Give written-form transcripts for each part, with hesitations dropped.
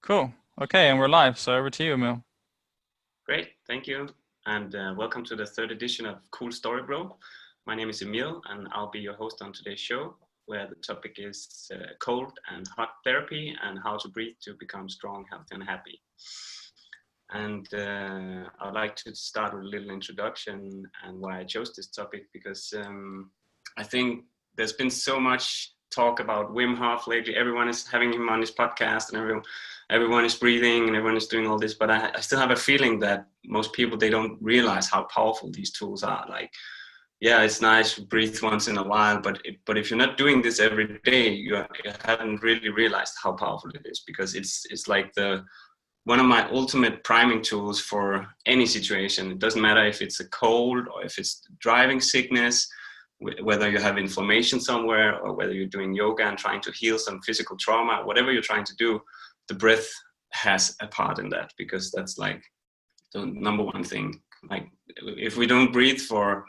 Cool. Okay, and we're live, so over to you, Emil. Great, thank you. And welcome to the third edition of Cool Story Bro. My name is Emil, and I'll be your host on today's show, where the topic is cold and hot therapy and how to breathe to become strong, healthy, and happy. And I'd like to start with a little introduction and why I chose this topic, because I think there's been so much talk about Wim Hof lately. Everyone is having him on his podcast, and everyone is breathing and everyone is doing all this. But I still have a feeling that most people, they don't realize how powerful these tools are. Like, yeah, it's nice to breathe once in a while, but if you're not doing this every day, you haven't really realized how powerful it is, because it's like one of my ultimate priming tools for any situation. It doesn't matter if it's a cold or if it's driving sickness, whether you have inflammation somewhere or whether you're doing yoga and trying to heal some physical trauma. Whatever you're trying to do, the breath has a part in that, because that's like the number one thing. Like, if we don't breathe for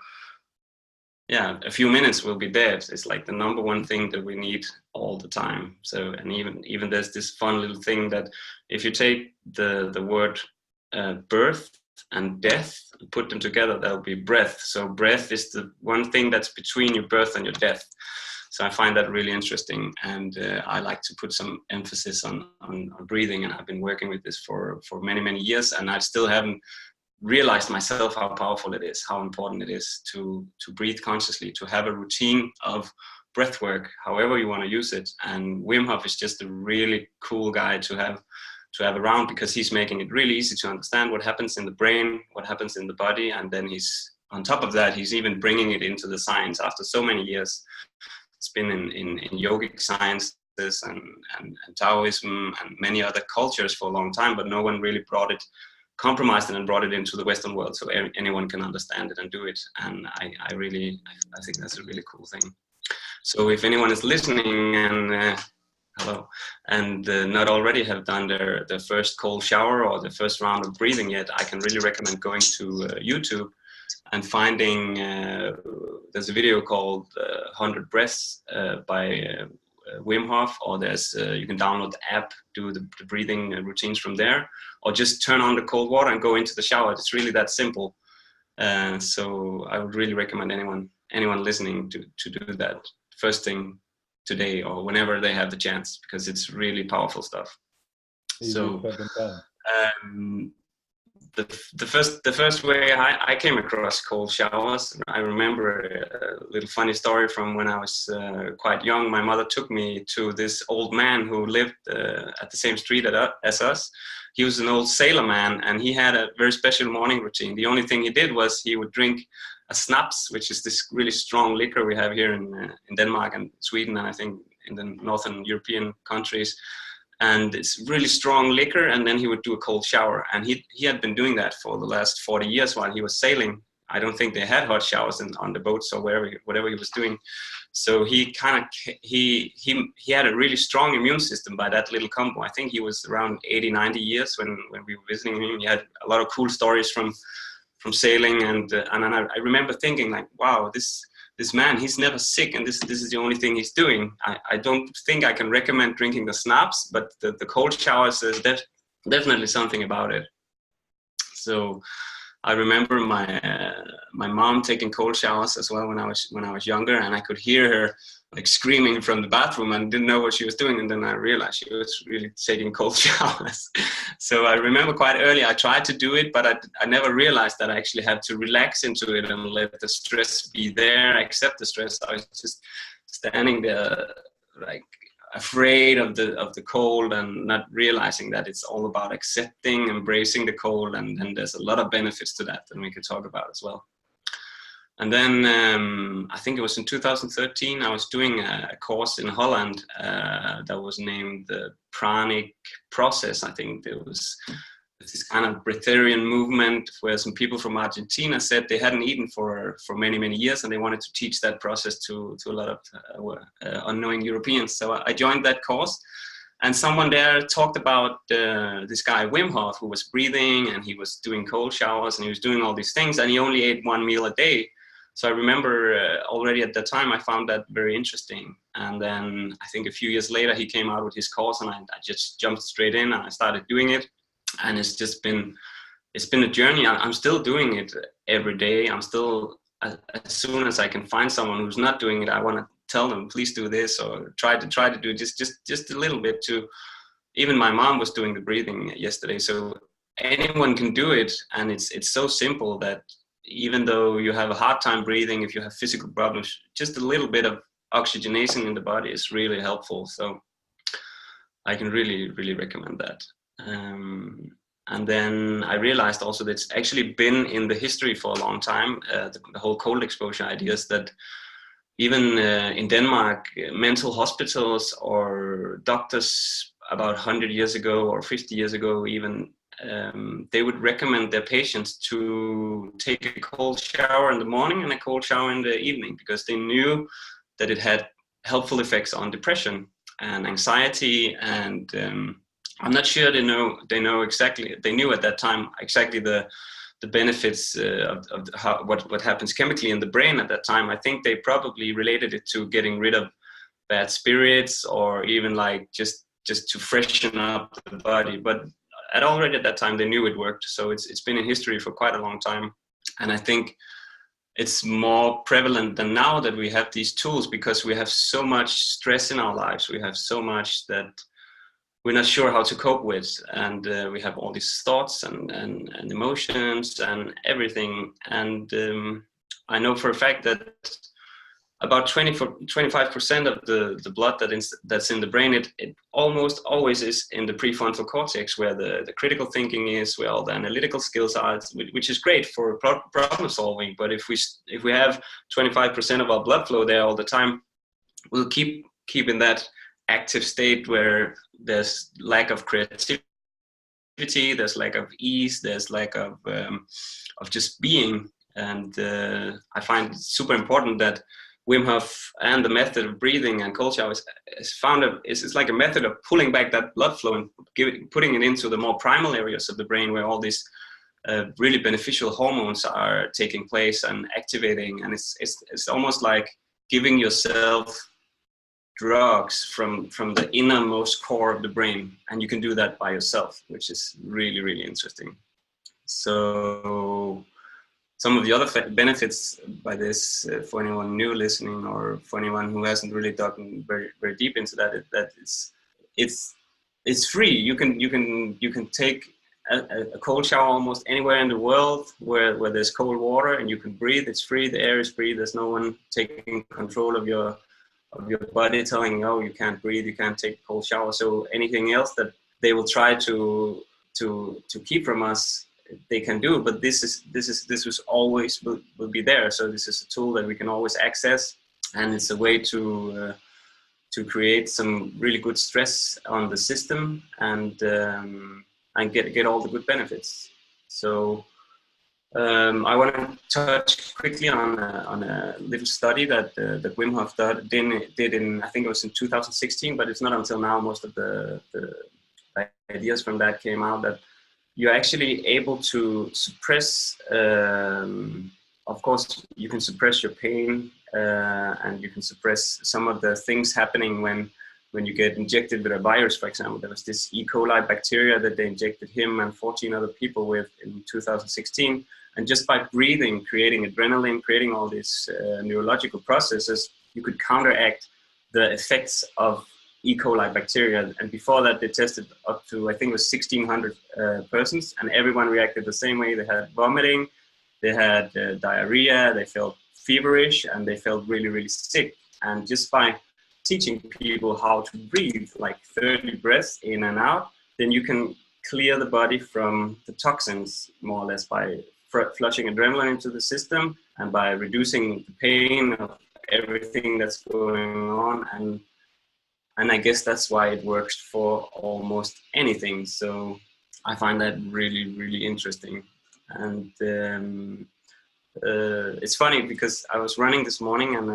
a few minutes, we'll be dead. It's like the number one thing that we need all the time. So, and even there's this fun little thing that if you take the word birth and death and put them together, that'll be breath. So breath is the one thing that's between your birth and your death. So I find that really interesting, and I like to put some emphasis on breathing, and I've been working with this for many years, and I still haven't realized myself how powerful it is, how important it is to breathe consciously, to have a routine of breath work, however you want to use it. And Wim Hof is just a really cool guy to have around, because he's making it really easy to understand what happens in the brain, what happens in the body, and then he's on top of that, he's even bringing it into the science after so many years. It's been in yogic sciences and Taoism and many other cultures for a long time, but no one really compromised it and brought it into the Western world, so anyone can understand it and do it. And I think that's a really cool thing. So if anyone is listening and hello, and not already have done their first cold shower or the first round of breathing yet, I can really recommend going to YouTube and finding there's a video called 100 Breaths by Wim Hof, or there's you can download the app, do the breathing routines from there, or just turn on the cold water and go into the shower. It's really that simple. So I would really recommend anyone listening to do that first thing today or whenever they have the chance, because it's really powerful stuff. So the first way I came across cold showers, I remember a little funny story from when I was quite young. My mother took me to this old man who lived at the same street as us. He was an old sailor man, and he had a very special morning routine. The only thing he did was he would drink a snaps, which is this really strong liquor we have here in Denmark and Sweden, and I think in the northern European countries. And it's really strong liquor, and then he would do a cold shower. And he had been doing that for the last 40 years while he was sailing. I don't think they had hot showers on the boats or whatever he was doing. So he had a really strong immune system by that little combo. I think he was around 80, 90 years when we were visiting him. He had a lot of cool stories from sailing, and I remember thinking, like, wow, this man, he's never sick, and this is the only thing he's doing. I don't think I can recommend drinking the snaps, but the cold showers is definitely something about it. So I remember my mom taking cold showers as well when I was younger, and I could hear her like screaming from the bathroom and didn't know what she was doing. And then I realized she was really taking cold showers. So I remember quite early, I tried to do it, but I never realized that I actually had to relax into it and let the stress be there, accept the stress. I was just standing there like afraid of the cold and not realizing that it's all about accepting, embracing the cold. And there's a lot of benefits to that we could talk about as well. And then I think it was in 2013, I was doing a course in Holland that was named the Pranic Process. I think there was this kind of breatharian movement where some people from Argentina said they hadn't eaten for many years, and they wanted to teach that process to a lot of unknowing Europeans. So I joined that course. And someone there talked about this guy, Wim Hof, who was breathing, and he was doing cold showers, and he was doing all these things, and he only ate one meal a day. So I remember already at that time, I found that very interesting. And then I think a few years later, he came out with his course, and I just jumped straight in and I started doing it. And it's been a journey. I'm still doing it every day. I'm still, as soon as I can find someone who's not doing it, I want to tell them, please do this, or try to do just a little bit. To even my mom was doing the breathing yesterday, so anyone can do it. And it's so simple that even though you have a hard time breathing, if you have physical problems, just a little bit of oxygenation in the body is really helpful. So I can really recommend that. And then I realized also that it's actually been in the history for a long time, the whole cold exposure ideas, that even in Denmark, mental hospitals or doctors about 100 years ago or 50 years ago even, they would recommend their patients to take a cold shower in the morning and a cold shower in the evening, because they knew that it had helpful effects on depression and anxiety. And I'm not sure they know exactly. They knew at that time exactly the benefits of how, what happens chemically in the brain at that time. I think they probably related it to getting rid of bad spirits, or even like just to freshen up the body. But already at that time they knew it worked. So it's been in history for quite a long time. And I think it's more prevalent than now that we have these tools, because we have so much stress in our lives. We have so much that we're not sure how to cope with, and we have all these thoughts and emotions and everything. And I know for a fact that about 25% of the blood that's in the brain, it almost always is in the prefrontal cortex, where the critical thinking is, where all the analytical skills are, which is great for problem solving. But if we have 25% of our blood flow there all the time, we'll keep in that active state where there's lack of creativity, there's lack of ease, there's lack of just being. And I find it super important that Wim Hof and the method of breathing and cold showers is found it's like a method of pulling back that blood flow and putting it into the more primal areas of the brain, where all these really beneficial hormones are taking place and activating. And it's almost like giving yourself drugs from the innermost core of the brain, and you can do that by yourself, which is really interesting. So some of the other benefits by this, for anyone new listening, or for anyone who hasn't really gotten very deep into that, that it's free. You can take a cold shower almost anywhere in the world where there's cold water, and you can breathe. It's free. The air is free. There's no one taking control of your body, telling you, oh, you can't breathe, you can't take a cold shower. So anything else that they will try to keep from us, they can do. But this was always will be there. So this is a tool that we can always access, and it's a way to create some really good stress on the system, and get all the good benefits. So I want to touch quickly on a little study that Wim Hof did in, I think it was in 2016, but it's not until now most of the ideas from that came out, that you're actually able to suppress, of course you can suppress your pain, and you can suppress some of the things happening when you get injected with a virus. For example, there was this E. coli bacteria that they injected him and 14 other people with in 2016. And just by breathing, creating adrenaline, creating all these neurological processes, you could counteract the effects of E. coli bacteria. And before that, they tested up to, I think it was 1,600 persons, and everyone reacted the same way. They had vomiting, they had diarrhea, they felt feverish, and they felt really sick. And just by teaching people how to breathe, like 30 breaths in and out, then you can clear the body from the toxins, more or less, by flushing adrenaline into the system and by reducing the pain of everything that's going on. And I guess that's why it works for almost anything. So I find that really interesting. And it's funny because I was running this morning, and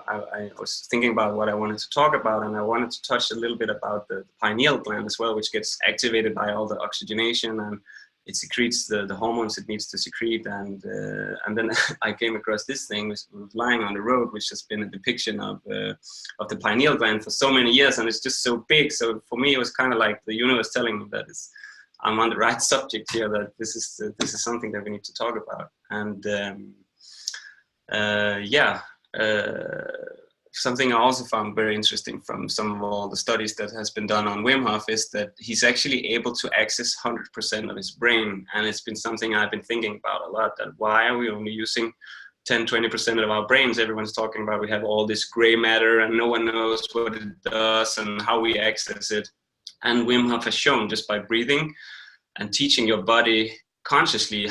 I was thinking about what I wanted to talk about, and I wanted to touch a little bit about the pineal gland as well, which gets activated by all the oxygenation it secretes the hormones it needs to secrete. And then I came across this thing, which was lying on the road, which has been a depiction of the pineal gland for so many years, and it's just so big. So for me, it was kind of like the universe telling me that I'm on the right subject here, that this is something that we need to talk about. And something I also found very interesting from some of all the studies that has been done on Wim Hof is that he's actually able to access 100% of his brain. And it's been something I've been thinking about a lot, that why are we only using 10-20% of our brains? Everyone's talking about we have all this gray matter and no one knows what it does and how we access it. And Wim Hof has shown, just by breathing and teaching your body consciously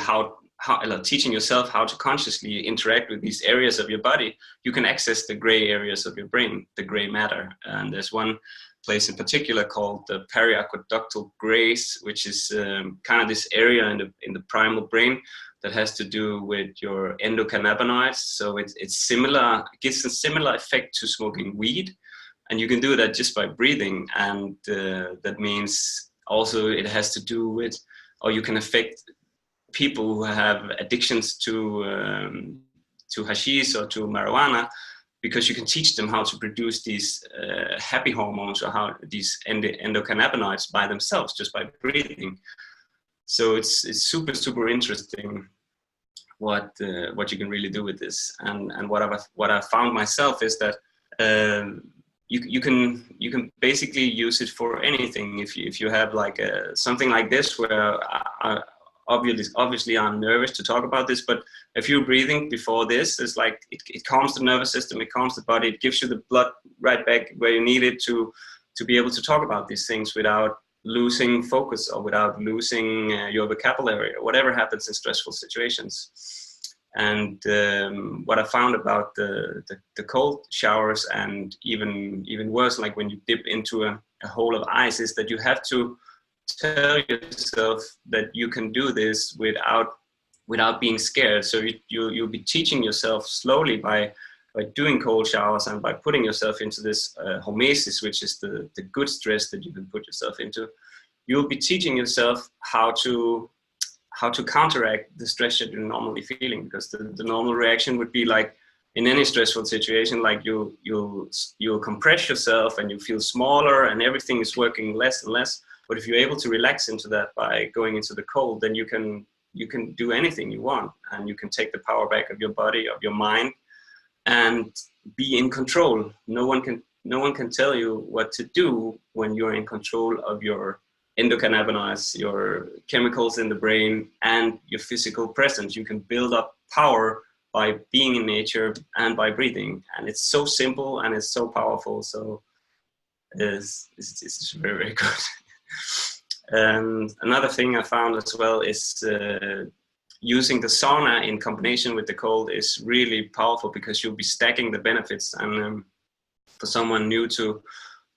teaching yourself how to consciously interact with these areas of your body, you can access the gray areas of your brain, the gray matter. And there's one place in particular called the periaqueductal grays, which is kind of this area in the primal brain that has to do with your endocannabinoids. So it's similar, it gives a similar effect to smoking weed. And you can do that just by breathing. And that means also it has to do with, or you can affect people who have addictions to hashish or to marijuana, because you can teach them how to produce these happy hormones, or how these endocannabinoids by themselves, just by breathing. So it's super, super interesting what you can really do with this. And what I found myself is that you can basically use it for anything. If you have like something like this, where obviously I'm nervous to talk about this, but if you're breathing before this, it's like it calms the nervous system, it calms the body, it gives you the blood right back where you need it to be able to talk about these things without losing focus, or without losing your vocabulary, or whatever happens in stressful situations. And what I found about the cold showers, and even worse, like when you dip into a hole of ice, is that you have to tell yourself that you can do this without being scared. So you'll be teaching yourself slowly by doing cold showers, and by putting yourself into this hormesis, which is the good stress that you can put yourself into. You'll be teaching yourself how to counteract the stress that you're normally feeling, because the normal reaction would be like, in any stressful situation, like you'll compress yourself and you feel smaller and everything is working less and less. But if you're able to relax into that by going into the cold, then you can do anything you want, and you can take the power back of your body, of your mind, and be in control. No one can tell you what to do when you're in control of your endocannabinoids, your chemicals in the brain, and your physical presence. You can build up power by being in nature and by breathing. And it's so simple and it's so powerful. So it's very, very good. And another thing I found as well is using the sauna in combination with the cold is really powerful, because you'll be stacking the benefits. And for someone new to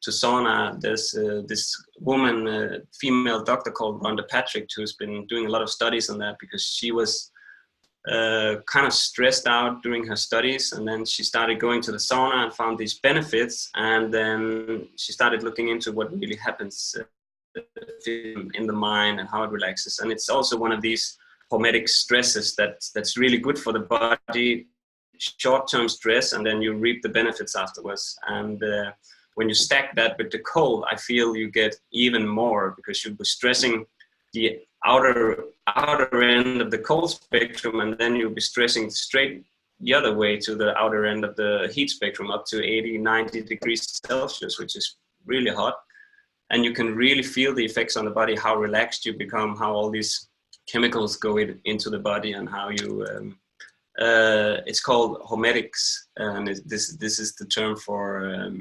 sauna, there's this woman, female doctor called Rhonda Patrick, who's been doing a lot of studies on that, because she was kind of stressed out during her studies, and then she started going to the sauna and found these benefits, and then she started looking into what really happens in the mind and how it relaxes. And it's also one of these hormetic stresses that's really good for the body, short-term stress, and then you reap the benefits afterwards. And when you stack that with the cold, I feel you get even more, because you'll be stressing the outer end of the cold spectrum, and then you'll be stressing straight the other way to the outer end of the heat spectrum, up to 80-90 degrees Celsius, which is really hot. And you can really feel the effects on the body, how relaxed you become, how all these chemicals go into the body, and how you it's called hormetics, and this is the term for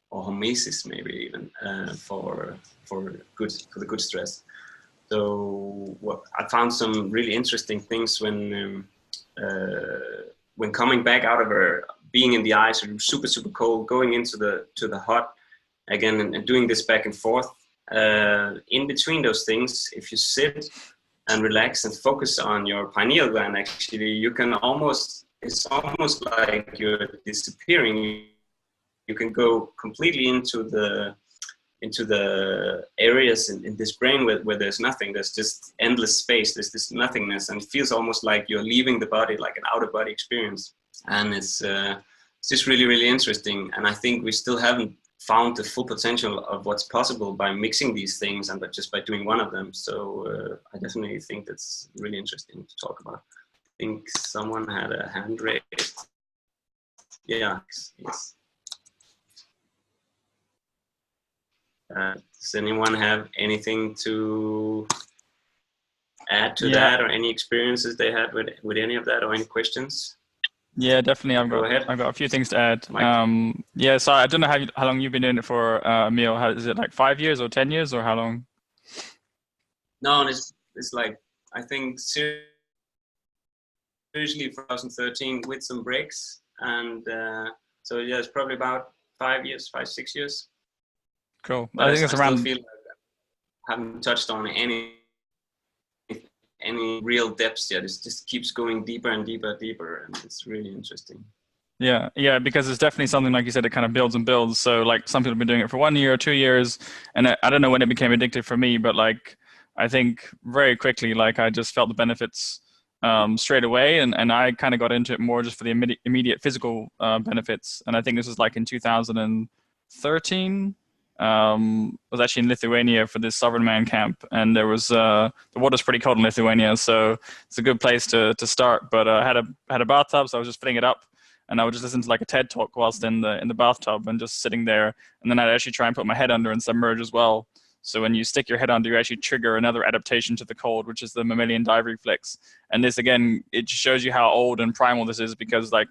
or hormesis, maybe even for the good stress. So I found some really interesting things when coming back out of being in the ice, or super, super cold, going into the hot again, and doing this back and forth. In between those things, if you sit and relax and focus on your pineal gland, actually, it's almost like you're disappearing. You can go completely into the into the areas in this brain where there's nothing. There's just endless space. There's this nothingness, and it feels almost like you're leaving the body, like an out of body experience. And it's just really, really interesting. And I think we still haven't found the full potential of what's possible by mixing these things and just by doing one of them. So I definitely think that's really interesting to talk about. I think someone had a hand raised. Yeah, yes. Does anyone have anything to add to that, or any experiences they had with any of that, or any questions? Yeah, definitely. I've got a few things to add. Yeah, so I don't know how long you've been doing it for, Emil. Is it like 5 years or 10 years or how long? No, it's like, I think seriously 2013 with some breaks, and so yeah, it's probably about 5 years, 6 years. Cool. But I think it's around. I still feel like I haven't touched on any real depths yet. It just keeps going deeper and deeper, and it's really interesting. Yeah, because it's definitely something, like you said, it kind of builds and builds. So like some people have been doing it for 1 year or 2 years, and I don't know when it became addictive for me, but like I think very quickly, like I just felt the benefits straight away, and I kind of got into it more just for the immediate physical benefits. And I think this was like in 2013. I was actually in Lithuania for this Sovereign Man camp, and there was the water's pretty cold in Lithuania, so it's a good place to start. But I had a bathtub, so I was just filling it up, and I would just listen to like a TED talk whilst in the bathtub and just sitting there. And then I'd actually try and put my head under and submerge as well. So when you stick your head under, you actually trigger another adaptation to the cold, which is the mammalian dive reflex. And this, again, it shows you how old and primal this is, because like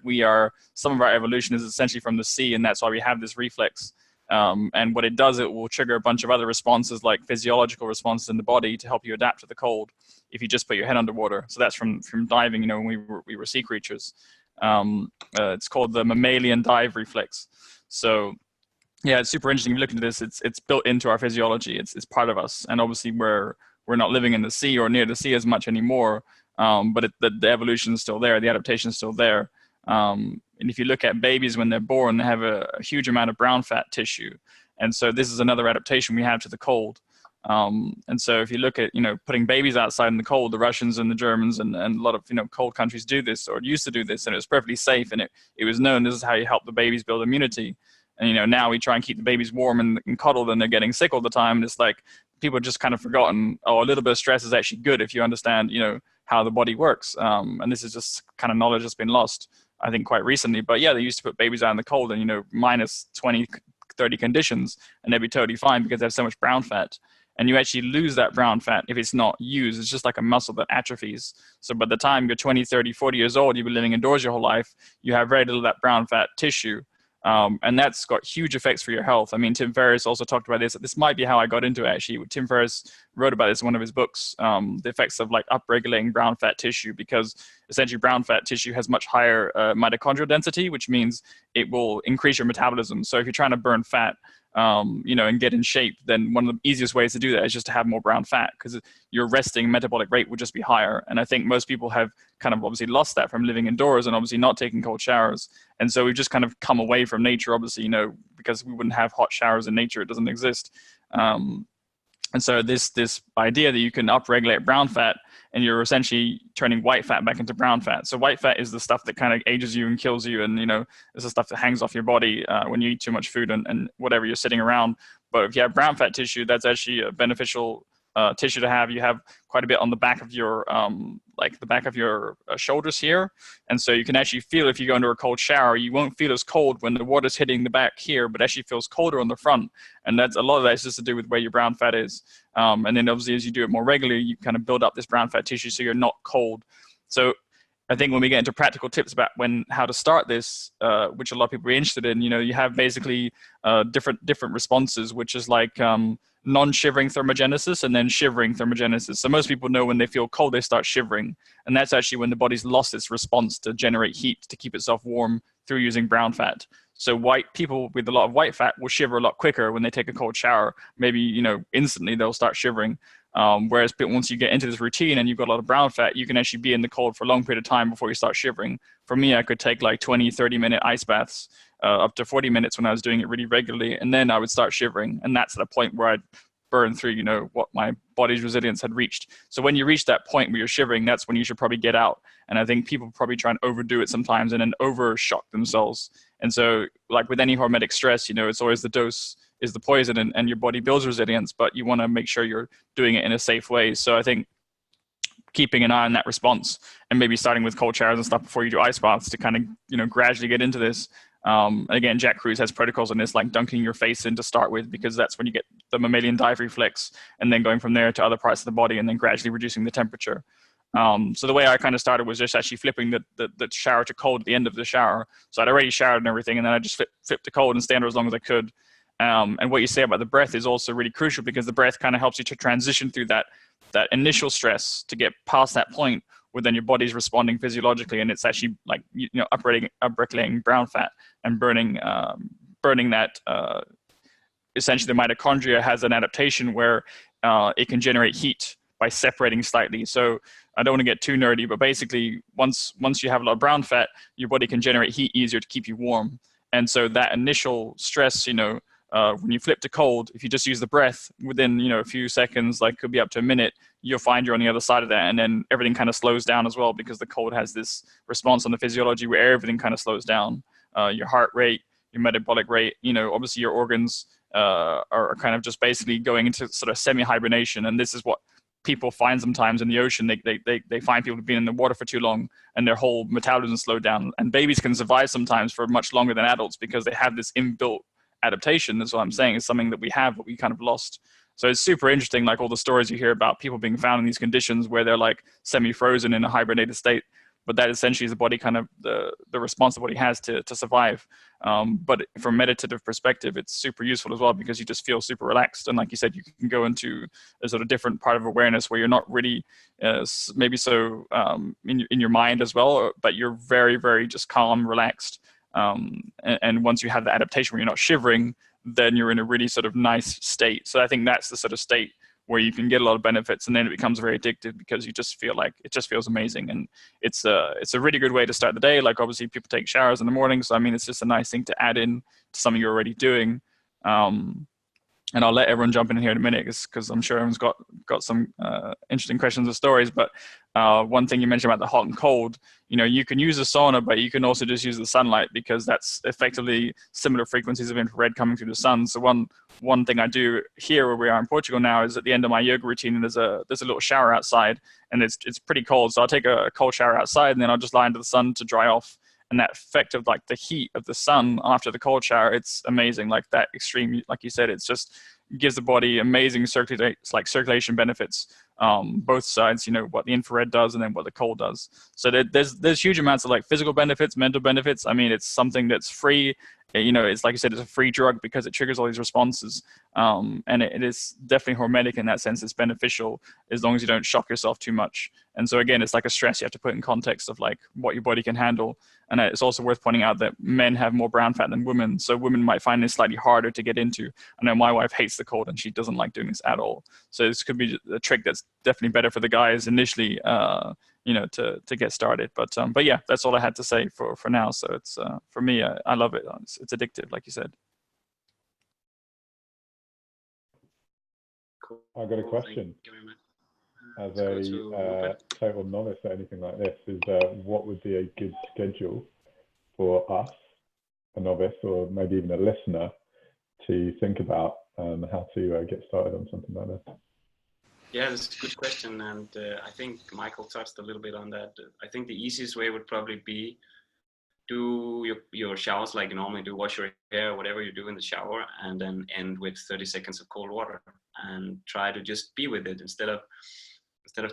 some of our evolution is essentially from the sea, and that's why we have this reflex. And what it does, it will trigger a bunch of other responses, like physiological responses in the body to help you adapt to the cold if you just put your head underwater. So that's from diving, when we were sea creatures. It's called the mammalian dive reflex. So yeah, it's super interesting. If you look into this, it's built into our physiology. It's part of us. And obviously we're not living in the sea or near the sea as much anymore, but the evolution is still there. The adaptation is still there. And if you look at babies when they're born, they have a huge amount of brown fat tissue. And so this is another adaptation we have to the cold. And so if you look at, putting babies outside in the cold, the Russians and the Germans and a lot of, cold countries do this, or used to do this, and it was perfectly safe. And it was known this is how you help the babies build immunity. And, now we try and keep the babies warm and cuddled, and they're getting sick all the time. And it's like people have just kind of forgotten, a little bit of stress is actually good if you understand, how the body works. And this is just kind of knowledge that's been lost, I think, quite recently. But yeah, they used to put babies out in the cold and, minus 20, 30 conditions, and they'd be totally fine because they have so much brown fat. And you actually lose that brown fat if it's not used. It's just like a muscle that atrophies. So by the time you're 20, 30, 40 years old, you've been living indoors your whole life, you have very little of that brown fat tissue. And that's got huge effects for your health. I mean, Tim Ferriss also talked about this. This might be how I got into it, actually. Tim Ferriss wrote about this in one of his books, the effects of like upregulating brown fat tissue, because essentially brown fat tissue has much higher mitochondrial density, which means it will increase your metabolism. So if you're trying to burn fat, and get in shape, then one of the easiest ways to do that is just to have more brown fat, because your resting metabolic rate would just be higher. And I think most people have kind of obviously lost that from living indoors and obviously not taking cold showers. And so we've just kind of come away from nature, obviously, because we wouldn't have hot showers in nature. It doesn't exist. And so this idea that you can upregulate brown fat, and you're essentially turning white fat back into brown fat. So white fat is the stuff that kind of ages you and kills you, and it's the stuff that hangs off your body when you eat too much food and whatever you're sitting around. But if you have brown fat tissue, that's actually a beneficial tissue to have. You have quite a bit on the back of your shoulders here, and so you can actually feel, if you go into a cold shower, you won't feel as cold when the water's hitting the back here, but actually feels colder on the front. And that's a lot of that is just to do with where your brown fat is. And then obviously as you do it more regularly, you kind of build up this brown fat tissue so you're not cold. So I think when we get into practical tips about how to start this, which a lot of people are interested in, you have basically different responses, which is like non-shivering thermogenesis and then shivering thermogenesis. So most people know when they feel cold, they start shivering. And that's actually when the body's lost its response to generate heat to keep itself warm through using brown fat. So white people with a lot of white fat will shiver a lot quicker when they take a cold shower. Maybe, instantly they'll start shivering. Whereas once you get into this routine and you've got a lot of brown fat, you can actually be in the cold for a long period of time before you start shivering. For me, I could take like 20, 30-minute ice baths, up to 40 minutes when I was doing it really regularly, and then I would start shivering. And that's at a point where I'd burn through, what my body's resilience had reached. So when you reach that point where you're shivering, that's when you should probably get out. And I think people probably try and overdo it sometimes and then over-shock themselves. And so like with any hormetic stress, it's always the dose is the poison, and your body builds resilience, but you want to make sure you're doing it in a safe way. So I think keeping an eye on that response and maybe starting with cold showers and stuff before you do ice baths to kind of, gradually get into this. Again, Jack Kruse has protocols on this, like dunking your face in to start with, because that's when you get the mammalian dive reflex, and then going from there to other parts of the body and then gradually reducing the temperature. So the way I kind of started was just actually flipping the shower to cold at the end of the shower. So I'd already showered and everything, and then I just flipped to cold and stand there as long as I could. And what you say about the breath is also really crucial, because the breath kind of helps you to transition through that initial stress to get past that point where then your body's responding physiologically, and it's actually like upregulating brown fat and burning that. Essentially, the mitochondria has an adaptation where it can generate heat by separating slightly. So I don't want to get too nerdy, but basically, once you have a lot of brown fat, your body can generate heat easier to keep you warm. And so that initial stress, when you flip to cold, if you just use the breath within, a few seconds, like could be up to a minute, you'll find you're on the other side of that. And then everything kind of slows down as well, because the cold has this response on the physiology where everything kind of slows down. Your heart rate, your metabolic rate, obviously your organs are kind of just basically going into sort of semi-hibernation. And this is what people find sometimes in the ocean. They find people being in the water for too long and their whole metabolism slowed down. And babies can survive sometimes for much longer than adults because they have this inbuilt adaptation. That's what I'm saying, is something that we have, but we kind of lost. So it's super interesting, like all the stories you hear about people being found in these conditions where they're like semi-frozen in a hibernated state. But that essentially is the body kind of the response the body has to survive. But from a meditative perspective, it's super useful as well, because you just feel super relaxed. And like you said, you can go into a sort of different part of awareness where you're not really maybe so in your mind as well, but you're very, very just calm, relaxed. And once you have the adaptation where you're not shivering, then you're in a really sort of nice state. So I think that's the sort of state where you can get a lot of benefits, and then it becomes very addictive because you just feel like it just feels amazing. And it's a really good way to start the day. Like obviously people take showers in the morning, so I mean it's just a nice thing to add in to something you're already doing. And I'll let everyone jump in here in a minute, because I'm sure everyone's got some interesting questions or stories. But one thing you mentioned about the hot and cold, you can use a sauna, but you can also just use the sunlight, because that's effectively similar frequencies of infrared coming through the sun. So one thing I do here where we are in Portugal now is at the end of my yoga routine, and there's a little shower outside, and it's pretty cold. So I'll take a cold shower outside, and then I'll just lie into the sun to dry off. And that effect of like the heat of the sun after the cold shower, it's amazing. Like that extreme, like you said, it's just gives the body amazing circulation benefits. Both sides, what the infrared does and then what the cold does. So there's huge amounts of like physical benefits, mental benefits. I mean, it's something that's free. It's like you said, it's a free drug because it triggers all these responses. And it is definitely hormetic in that sense. It's beneficial as long as you don't shock yourself too much. And so again, it's like a stress you have to put in context of like what your body can handle. And it's also worth pointing out that men have more brown fat than women. So women might find this slightly harder to get into. I know my wife hates the cold and she doesn't like doing this at all. So this could be a trick that's definitely better for the guys initially, to get started. But yeah, that's all I had to say for now. So it's for me, I love it. It's addictive, like you said. Cool. I've got a question. As a total novice at anything like this, is what would be a good schedule for us, a novice, or maybe even a listener, to think about how to get started on something like this? Yeah, that's a good question, and I think Michael touched a little bit on that. I think the easiest way would probably be do your showers like you normally do, wash your hair, whatever you do in the shower, and then end with 30 seconds of cold water, and try to just be with it instead of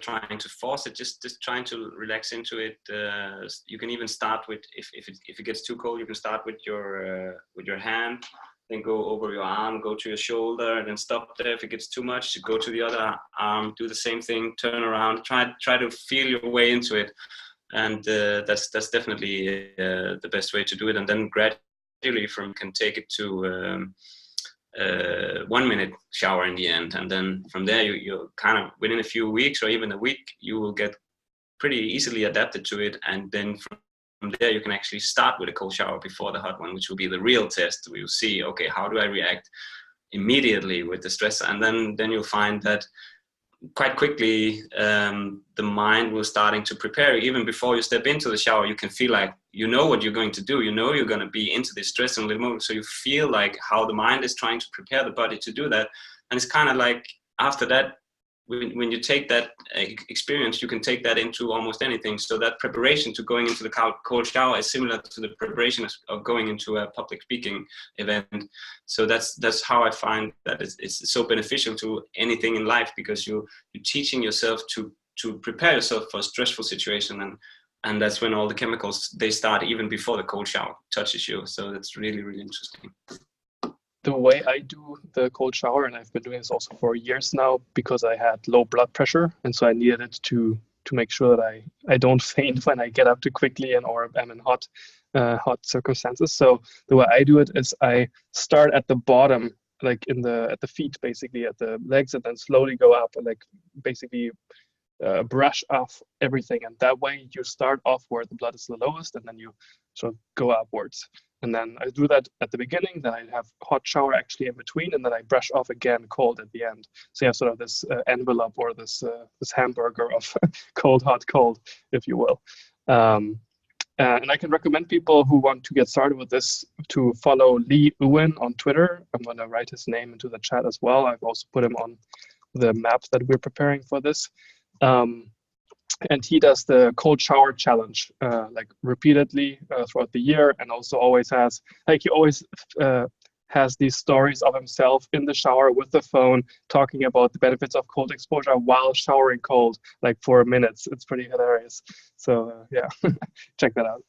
trying to force it, just trying to relax into it. You can even start with, if it gets too cold, you can start with your hand, then go over your arm, go to your shoulder, and then stop there. If it gets too much, go to the other arm, do the same thing, turn around, try to feel your way into it. And that's definitely the best way to do it. And then gradually can take it to 1 minute shower in the end, and then from there you kind of within a few weeks or even a week you will get pretty easily adapted to it, and then from there you can actually start with a cold shower before the hot one, which will be the real test. We'll see, okay, how do I react immediately with the stress, and then you'll find that quite quickly the mind will starting to prepare you. Even before you step into the shower, you can feel like you know what you're going to do, you know you're going to be into this stress and mode, so you feel like how the mind is trying to prepare the body to do that. And it's kind of like after that, when you take that experience, you can take that into almost anything. So that preparation to going into the cold shower is similar to the preparation of going into a public speaking event. So that's how I find that it's so beneficial to anything in life, because you're teaching yourself to prepare yourself for a stressful situation, and that's when all the chemicals, they start even before the cold shower touches you. So that's really, really interesting. The way I do the cold shower, and I've been doing this also for years now, because I had low blood pressure, and so I needed it to make sure that I don't faint when I get up too quickly and or I'm in hot circumstances. So the way I do it is I start at the bottom, like at the feet, basically at the legs, and then slowly go up, and like basically brush off everything. And that way you start off where the blood is the lowest, and then you sort of go upwards. And then I do that at the beginning, then I have hot shower actually in between, and then I brush off again cold at the end. So you have sort of this envelope, or this hamburger of cold, hot, cold, if you will. And I can recommend people who want to get started with this to follow Lee Ewan on Twitter. I'm going to write his name into the chat as well. I've also put him on the map that we're preparing for this. And he does the cold shower challenge like repeatedly throughout the year, and also always has, like, he always has these stories of himself in the shower with the phone talking about the benefits of cold exposure while showering cold, like for minutes. It's pretty hilarious. So yeah, check that out.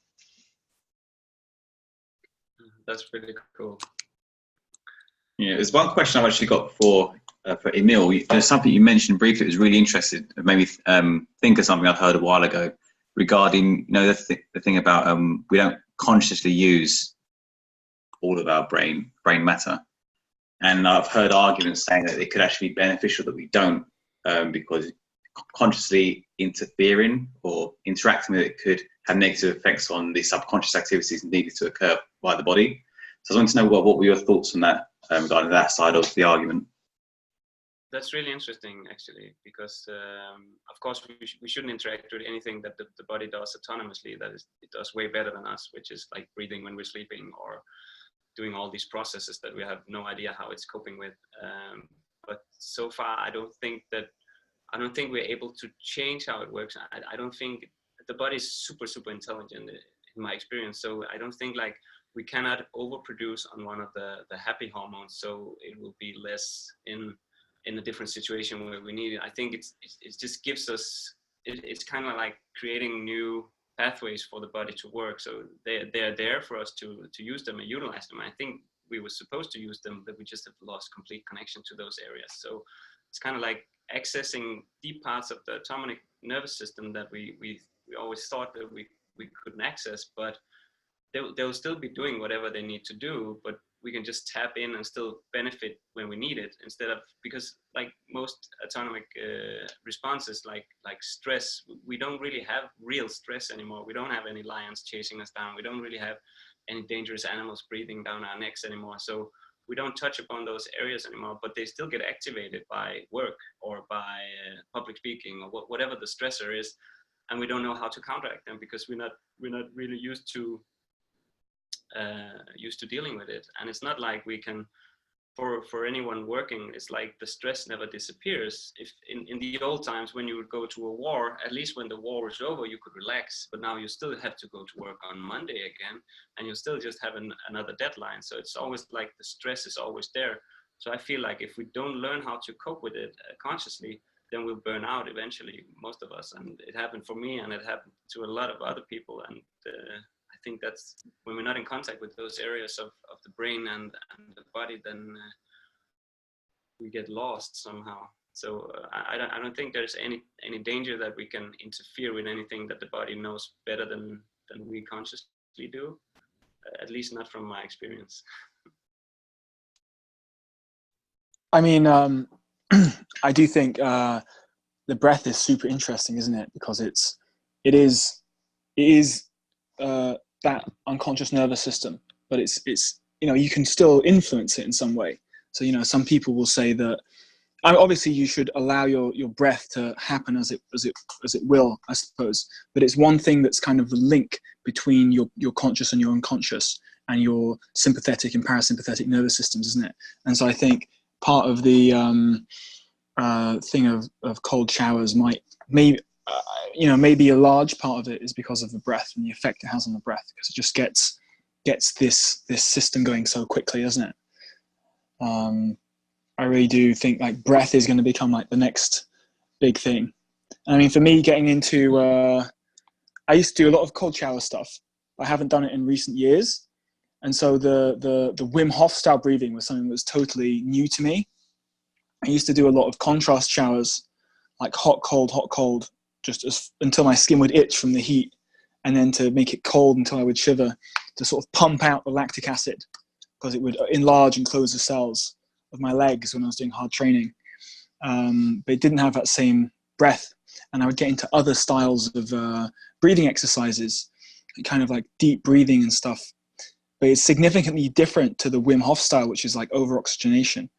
That's pretty cool. Yeah, there's one question I've actually got for Emil. There's something you mentioned briefly that was really interesting. It made me think of something I'd heard a while ago regarding, the thing about we don't consciously use all of our brain matter. And I've heard arguments saying that it could actually be beneficial that we don't, because consciously interfering or interacting with it could have negative effects on the subconscious activities needed to occur by the body. So I wanted to know what were your thoughts on that, regarding that side of the argument. That's really interesting, actually, because of course we shouldn't interact with anything that the body does autonomously. That is, it does way better than us, which is like breathing when we're sleeping, or doing all these processes that we have no idea how it's coping with. But so far, I don't think we're able to change how it works. I don't think the body is super, super intelligent in my experience. So I don't think like we cannot overproduce on one of the happy hormones, so it will be less in a different situation where we need it. I think it just gives us, it's kind of like creating new pathways for the body to work. So they're there for us to use them and utilize them. I think we were supposed to use them, but we just have lost complete connection to those areas. So it's kind of like accessing deep parts of the autonomic nervous system that we always thought that we couldn't access, but they'll still be doing whatever they need to do, but we can just tap in and still benefit when we need it, instead of, because like most autonomic responses, like stress, we don't really have real stress anymore. We don't have any lions chasing us down. We don't really have any dangerous animals breathing down our necks anymore. So we don't touch upon those areas anymore, but they still get activated by work or by public speaking or whatever the stressor is. And we don't know how to counteract them because we're not really used to dealing with it. And it's not like we can, for anyone working, it's like the stress never disappears. If in the old times when you would go to a war, at least when the war was over, you could relax, but now you still have to go to work on Monday again, and you still just have another deadline. So it's always like the stress is always there. So I feel like if we don't learn how to cope with it consciously, then we'll burn out eventually, most of us. And it happened for me, and it happened to a lot of other people. And I think that's when we're not in contact with those areas of the brain and the body, then we get lost somehow. So I don't think there's any danger that we can interfere with anything that the body knows better than we consciously do, at least not from my experience. I mean, I do think the breath is super interesting, isn't it? Because it is that unconscious nervous system, but it's you can still influence it in some way. So some people will say that obviously you should allow your breath to happen as it will, I suppose. But it's one thing that's kind of the link between your conscious and your unconscious and your sympathetic and parasympathetic nervous systems, isn't it? And so I think part of the thing of cold showers maybe a large part of it is because of the breath and the effect it has on the breath, because it just gets this system going so quickly, doesn't it? I really do think like breath is going to become like the next big thing. I mean, for me, getting into I used to do a lot of cold shower stuff. I haven't done it in recent years, and so the Wim Hof style breathing was something that was totally new to me. I used to do a lot of contrast showers, like hot, cold, just until my skin would itch from the heat, and then to make it cold until I would shiver, to sort of pump out the lactic acid, because it would enlarge and close the cells of my legs when I was doing hard training. But it didn't have that same breath. And I would get into other styles of breathing exercises, kind of like deep breathing and stuff. But it's significantly different to the Wim Hof style, which is like over-oxygenation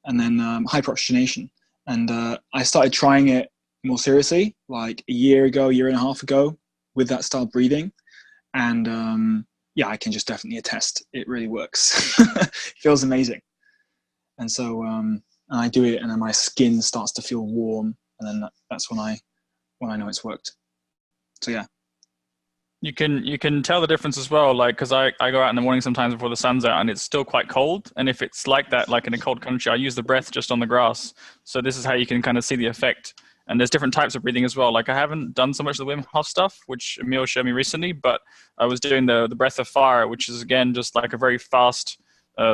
and then hyperoxygenation. And I started trying it more seriously like a year and a half ago with that style of breathing. And yeah, I can just definitely attest it really works. It feels amazing. And so I do it, and then my skin starts to feel warm, and then that's when I know it's worked. So yeah. You can tell the difference as well, like, because I go out in the morning sometimes before the sun's out and it's still quite cold. And if it's like that, like in a cold country, I use the breath just on the grass. So this is how you can kind of see the effect. And there's different types of breathing as well. Like I haven't done so much of the Wim Hof stuff, which Emil showed me recently, but I was doing the breath of fire, which is again just like a very fast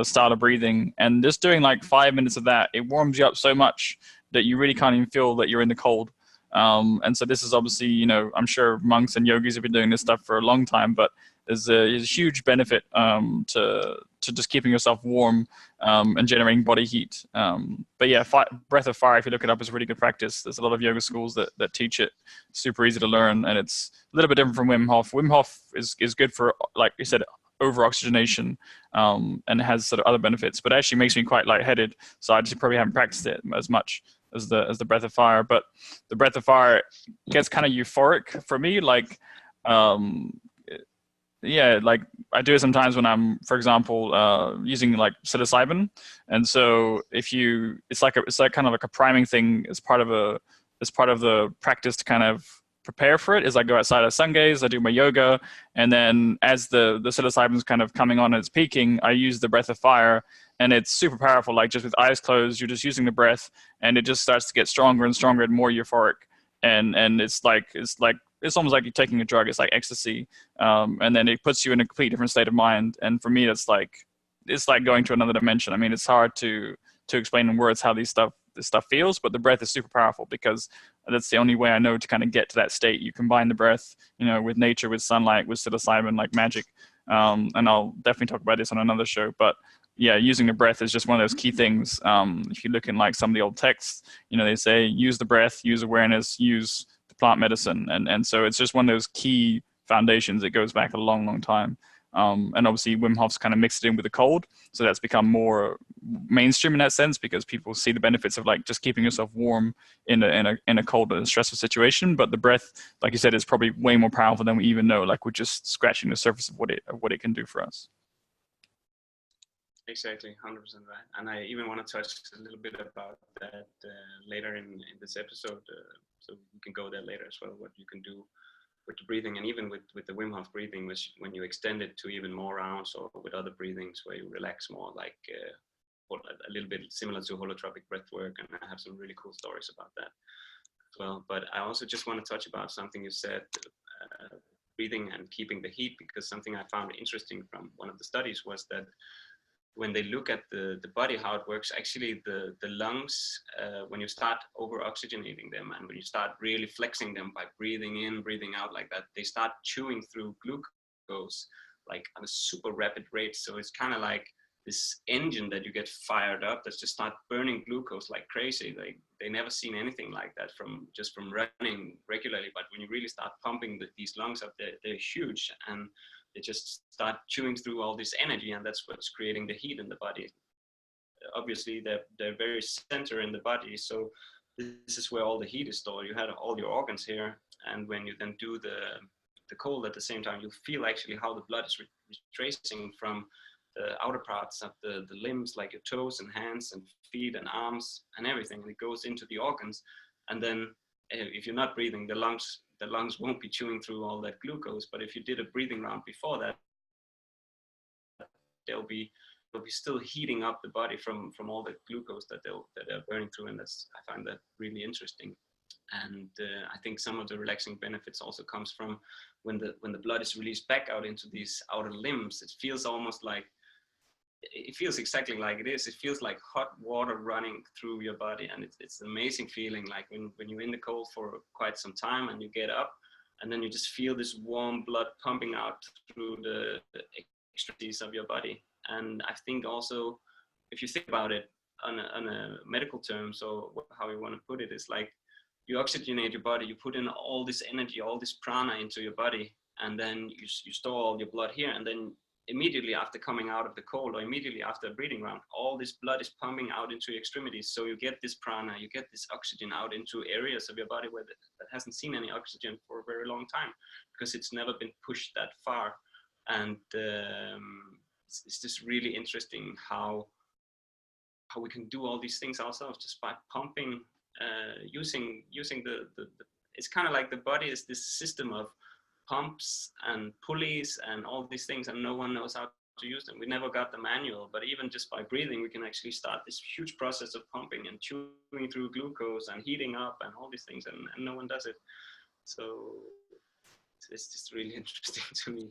style of breathing. And just doing like 5 minutes of that, it warms you up so much that you really can't even feel that you're in the cold. And so this is obviously, I'm sure monks and yogis have been doing this stuff for a long time, but there's a huge benefit to just keeping yourself warm and generating body heat. But yeah, breath of fire, if you look it up, is a really good practice. There's a lot of yoga schools that teach it. Super easy to learn, and it's a little bit different from Wim Hof. Wim Hof is good for, like you said, over oxygenation, and has sort of other benefits, but it actually makes me quite lightheaded. So I just probably haven't practiced it as much as the breath of fire. But the breath of fire gets kind of euphoric for me. Like, yeah, like I do it sometimes when I'm, for example, using like psilocybin. And so it's like kind of like a priming thing as part of the practice to kind of prepare for it. Is I go outside at sun gaze, I do my yoga, and then as the psilocybin is kind of coming on and it's peaking, I use the breath of fire, and it's super powerful. Like just with eyes closed, you're just using the breath, and it just starts to get stronger and stronger and more euphoric. And it's almost like you're taking a drug. It's like ecstasy, and then it puts you in a complete different state of mind. And for me, it's like going to another dimension. I mean, it's hard to explain in words how this stuff feels, but the breath is super powerful because that's the only way I know to kind of get to that state. You combine the breath, with nature, with sunlight, with psilocybin, like magic. And I'll definitely talk about this on another show. But yeah, using the breath is just one of those key things. If you look in like some of the old texts, they say use the breath, use awareness, use the plant medicine, and so it's just one of those key foundations that goes back a long, long time. And obviously Wim Hof's kind of mixed it in with the cold, so that's become more mainstream in that sense because people see the benefits of like just keeping yourself warm in a cold and stressful situation. But the breath, like you said, is probably way more powerful than we even know. Like we're just scratching the surface of what it can do for us. Exactly, 100% right. And I even want to touch a little bit about that later in this episode, so we can go there later as well, what you can do with the breathing, and even with the Wim Hof breathing, which when you extend it to even more rounds, or with other breathings where you relax more, like a little bit similar to holotropic breath work, and I have some really cool stories about that as well. But I also just want to touch about something you said, breathing and keeping the heat, because something I found interesting from one of the studies was that when they look at the body, how it works, actually the lungs, when you start over oxygenating them and when you start really flexing them by breathing in, breathing out like that, they start chewing through glucose like on a super rapid rate. So it's kind of like this engine that you get fired up that's just start burning glucose like crazy. They never seen anything like that from running regularly. But when you really start pumping these lungs up, they're huge, and they just start chewing through all this energy, and that's what's creating the heat in the body. Obviously, they're very center in the body, so this is where all the heat is stored. You had all your organs here, and when you then do the cold at the same time, you'll feel actually how the blood is retracing from the outer parts of the limbs, like your toes and hands and feet and arms and everything. It goes into the organs, and then if you're not breathing, the lungs won't be chewing through all that glucose. But if you did a breathing round before that, they'll be still heating up the body from all the glucose that they're burning through, and I find that really interesting. And I think some of the relaxing benefits also comes from when the blood is released back out into these outer limbs. It feels almost like, it feels exactly like it is. It feels like hot water running through your body, and it's an amazing feeling. Like when you're in the cold for quite some time and you get up, and then you just feel this warm blood pumping out through the extremities of your body. And I think also, if you think about it on a medical term, so how you want to put it is like, you oxygenate your body, you put in all this energy, all this prana into your body, and then you store all your blood here, and then immediately after coming out of the cold, or immediately after a breathing round, all this blood is pumping out into your extremities. So you get this prana, you get this oxygen out into areas of your body where that hasn't seen any oxygen for a very long time, because it's never been pushed that far. And it's just really interesting how we can do all these things ourselves just by pumping, using the it's kind of like the body is this system of pumps and pulleys and all these things, and no one knows how to use them. We never got the manual, but even just by breathing, we can actually start this huge process of pumping and chewing through glucose and heating up and all these things, and no one does it. So it's just really interesting to me.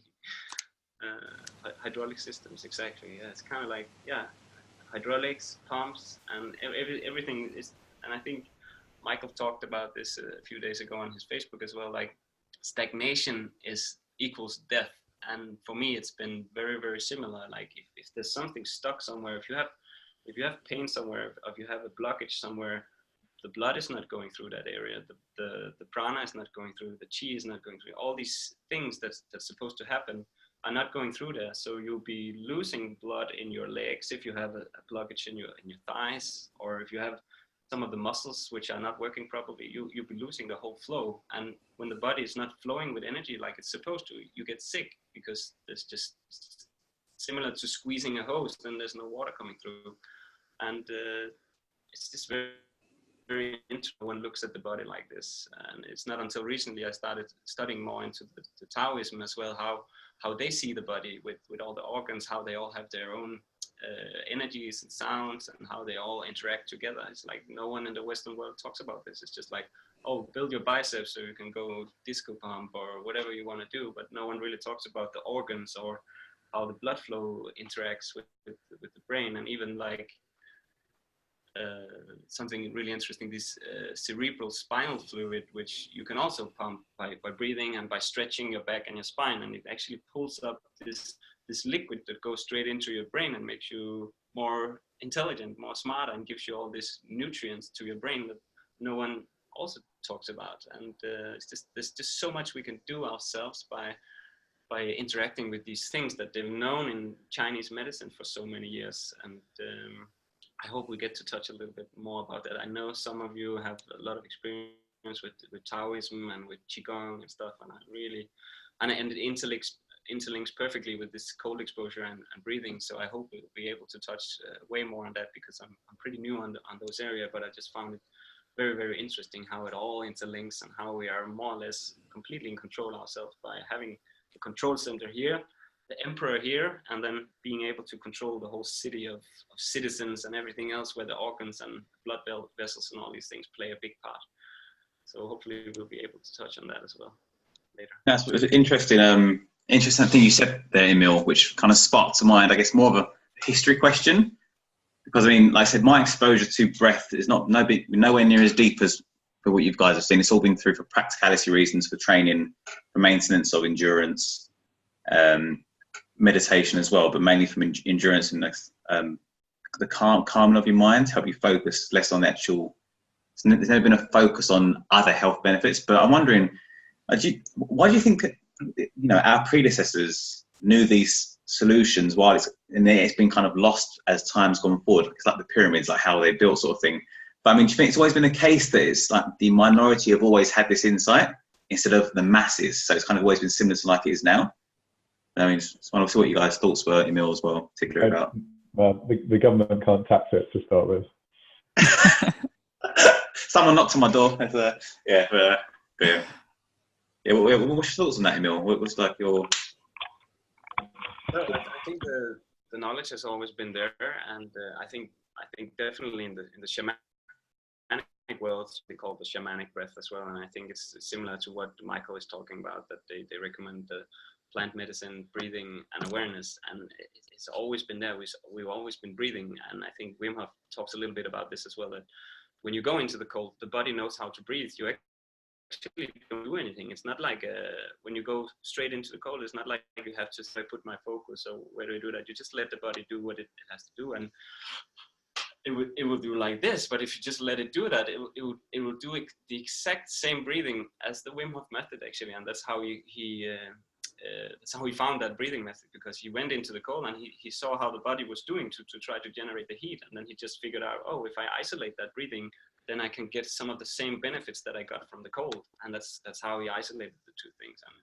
Hydraulic systems, exactly. Yeah, it's kind of like, yeah, hydraulics, pumps, and everything is. And I think Michael talked about this a few days ago on his Facebook as well. Like, stagnation equals death, and for me, it's been very, very similar. Like, if there's something stuck somewhere, if you have pain somewhere, if you have a blockage somewhere, the blood is not going through that area. The prana is not going through. The chi is not going through. All these things that's supposed to happen are not going through there. So you'll be losing blood in your legs if you have a blockage in your thighs, or if you have some of the muscles which are not working properly, you'll be losing the whole flow. And when the body is not flowing with energy like it's supposed to, you get sick, because there's just similar to squeezing a hose, then there's no water coming through. And it's just very, very interesting when one looks at the body like this. And it's not until recently I started studying more into the Taoism as well, how they see the body with all the organs, how they all have their own energies and sounds, and how they all interact together. It's like no one in the Western world talks about this. It's just like, oh, build your biceps so you can go disco pump or whatever you want to do, but no one really talks about the organs or how the blood flow interacts with the brain. And even like something really interesting, this cerebral spinal fluid, which you can also pump by breathing and by stretching your back and your spine, and it actually pulls up this liquid that goes straight into your brain and makes you more intelligent, more smarter, and gives you all these nutrients to your brain that no one also talks about. And there's just so much we can do ourselves by interacting with these things that they've known in Chinese medicine for so many years. And I hope we get to touch a little bit more about that. I know some of you have a lot of experience with Taoism and with Qigong and stuff, and and it interlinks perfectly with this cold exposure and breathing. So I hope we'll be able to touch way more on that, because I'm pretty new on those areas, but I just found it very, very interesting how it all interlinks, and how we are more or less completely in control ourselves by having the control center here, the emperor here, and then being able to control the whole city of citizens and everything else, where the organs and blood vessels and all these things play a big part. So hopefully we'll be able to touch on that as well later. That's interesting. Interesting thing you said there, Emil, which kind of sparked to mind, I guess, more of a history question. Because I mean, like I said, my exposure to breath is nowhere near as deep as for what you guys have seen. It's all been through for practicality reasons, for training, for maintenance of endurance. meditation as well, but mainly from endurance and the calming of your mind, help you focus less on the actual. There's never been a focus on other health benefits, but I'm wondering, why do you think our predecessors knew these solutions while it's been kind of lost as time's gone forward? It's like the pyramids, like how they built, sort of thing. But I mean, do you think it's always been the case that it's like the minority have always had this insight instead of the masses? So it's kind of always been similar to like it is now. I mean, just want to see what you guys' thoughts were, Emil, as well, particularly about. Well, the government can't tax it to start with. Someone knocked on my door. Yeah. What's your thoughts on that, Emil? What's like your? Well, I think the knowledge has always been there, and I think definitely in the shamanic world they call the shamanic breath as well, and I think it's similar to what Michael is talking about, that they recommend the plant medicine, breathing, and awareness, and it's always been there. We've always been breathing, and I think Wim Hof talks a little bit about this as well, that when you go into the cold, the body knows how to breathe. You actually don't do anything. It's not like when you go straight into the cold, it's not like you have to say, put my focus, so where do I do that? You just let the body do what it has to do, and it will do like this. But if you just let it do that, it will do the exact same breathing as the Wim Hof method, actually, and that's how that's how he found that breathing method, because he went into the cold and he saw how the body was doing to try to generate the heat, and then he just figured out, oh, if I isolate that breathing, then I can get some of the same benefits that I got from the cold, and that's how he isolated the two things. And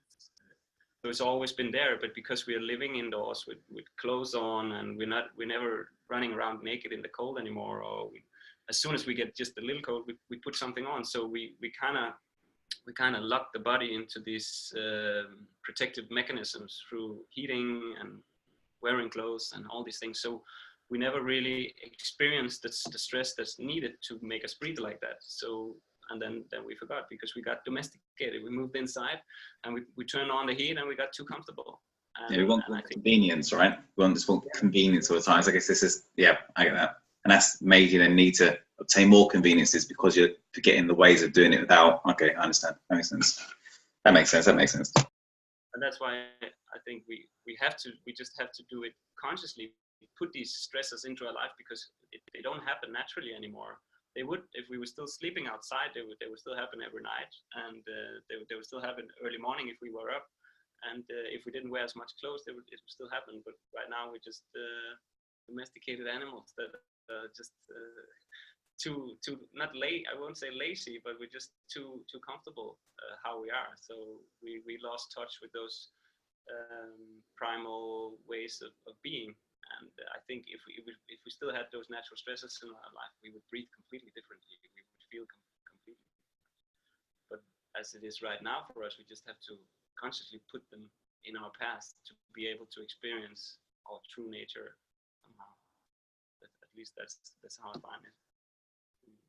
so it's always been there, but because we are living indoors with clothes on, and we're never running around naked in the cold anymore, or as soon as we get just a little cold, we put something on. So we kind of lock the body into these protective mechanisms through heating and wearing clothes and all these things. So we never really experienced the stress that's needed to make us breathe like that. So, and then we forgot, because we got domesticated. We moved inside and we turned on the heat and we got too comfortable. We want convenience, right? We want convenience all the time. So I guess this is, I get that. And that's made you then need to obtain more conveniences because you're forgetting the ways of doing it without. Okay, I understand. That makes sense. That makes sense. And that's why I think we just have to do it consciously. Put these stresses into our life, because they don't happen naturally anymore. They would, if we were still sleeping outside, they would still happen every night, and they would still happen early morning if we were up, and if we didn't wear as much clothes, it would still happen. But right now we're just domesticated animals that just too not late. I won't say lazy, but we're just too comfortable how we are. So we lost touch with those primal ways of being. And I think if we still had those natural stresses in our life, we would breathe completely differently. We would feel completely different. But as it is right now for us, we just have to consciously put them in our past to be able to experience our true nature somehow. At least that's how I find it.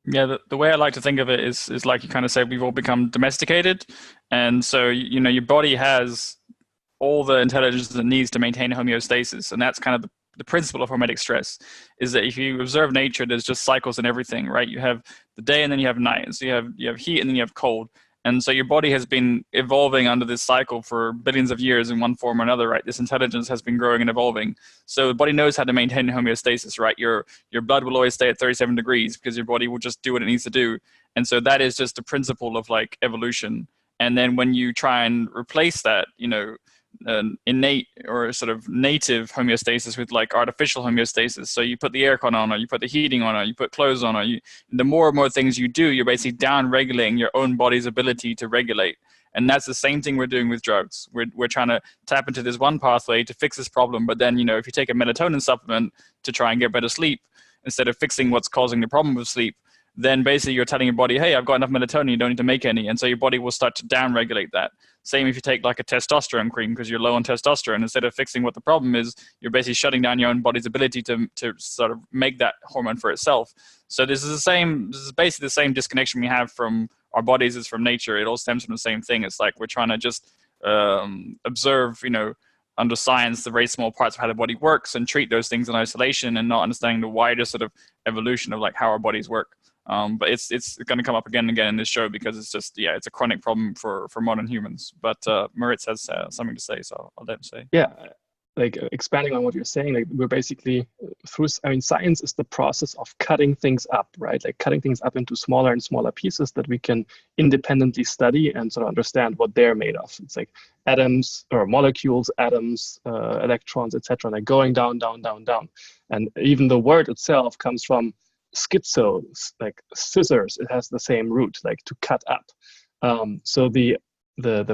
Yeah, the way I like to think of it is like you kind of said, we've all become domesticated, and so your body has all the intelligence it needs to maintain homeostasis, and that's kind of the principle of hormetic stress, is that if you observe nature, there's just cycles in everything, right? You have the day and then you have night, so you have heat and then you have cold, and so your body has been evolving under this cycle for billions of years in one form or another, right? This intelligence has been growing and evolving, so the body knows how to maintain homeostasis, right? Your blood will always stay at 37 degrees because your body will just do what it needs to do, and so that is just the principle of like evolution. And then when you try and replace that, innate or sort of native homeostasis with like artificial homeostasis, so you put the aircon on, or you put the heating on, or you put clothes on, or the more and more things you do, you're basically down regulating your own body's ability to regulate. And that's the same thing we're doing with drugs. We're trying to tap into this one pathway to fix this problem, but then if you take a melatonin supplement to try and get better sleep instead of fixing what's causing the problem with sleep, then basically you're telling your body, hey, I've got enough melatonin, you don't need to make any. And so your body will start to down-regulate that. Same if you take like a testosterone cream because you're low on testosterone. Instead of fixing what the problem is, you're basically shutting down your own body's ability to sort of make that hormone for itself. So this is basically the same disconnection we have from our bodies as from nature. It all stems from the same thing. It's like we're trying to just observe, under science, the very small parts of how the body works and treat those things in isolation, and not understanding the wider sort of evolution of like how our bodies work. But it's going to come up again and again in this show because it's just, it's a chronic problem for modern humans. But Moritz has something to say, so I'll let him say. Yeah, like expanding on what you're saying, like we're basically science is the process of cutting things up, right? Like cutting things up into smaller and smaller pieces that we can independently study and sort of understand what they're made of. It's like atoms or molecules, atoms, electrons, etc. Like going down, down, down, down. And even the word itself comes from schizo, like scissors. It has the same root, like to cut up. So the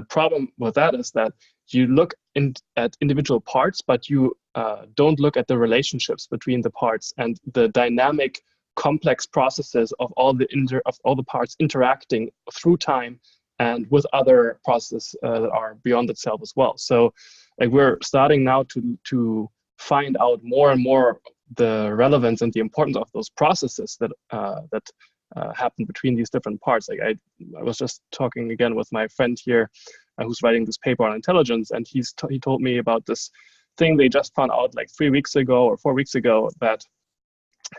problem with that is that you look at individual parts, but you don't look at the relationships between the parts and the dynamic, complex processes of all the parts interacting through time and with other processes that are beyond itself as well. So, like we're starting now to find out more and more the relevance and the importance of those processes that happen between these different parts. Like I was just talking again with my friend here who's writing this paper on intelligence, and he told me about this thing they just found out like 3 weeks ago or 4 weeks ago, that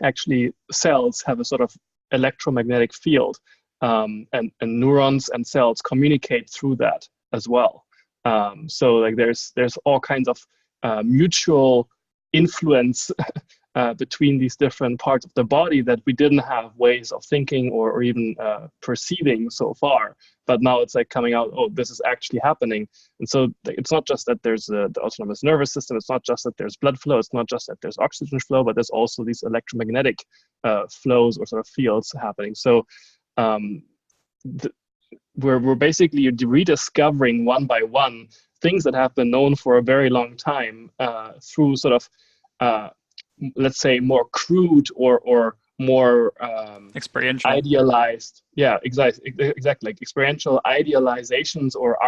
actually cells have a sort of electromagnetic field, and neurons and cells communicate through that as well. So like there's all kinds of mutual influence between these different parts of the body that we didn't have ways of thinking or even perceiving so far. But now it's like coming out, oh, this is actually happening. And so it's not just that there's the autonomous nervous system, it's not just that there's blood flow, it's not just that there's oxygen flow, but there's also these electromagnetic flows or sort of fields happening. So we're basically rediscovering one by one things that have been known for a very long time through sort of let's say more crude or more experiential, idealized, exactly, like experiential idealizations or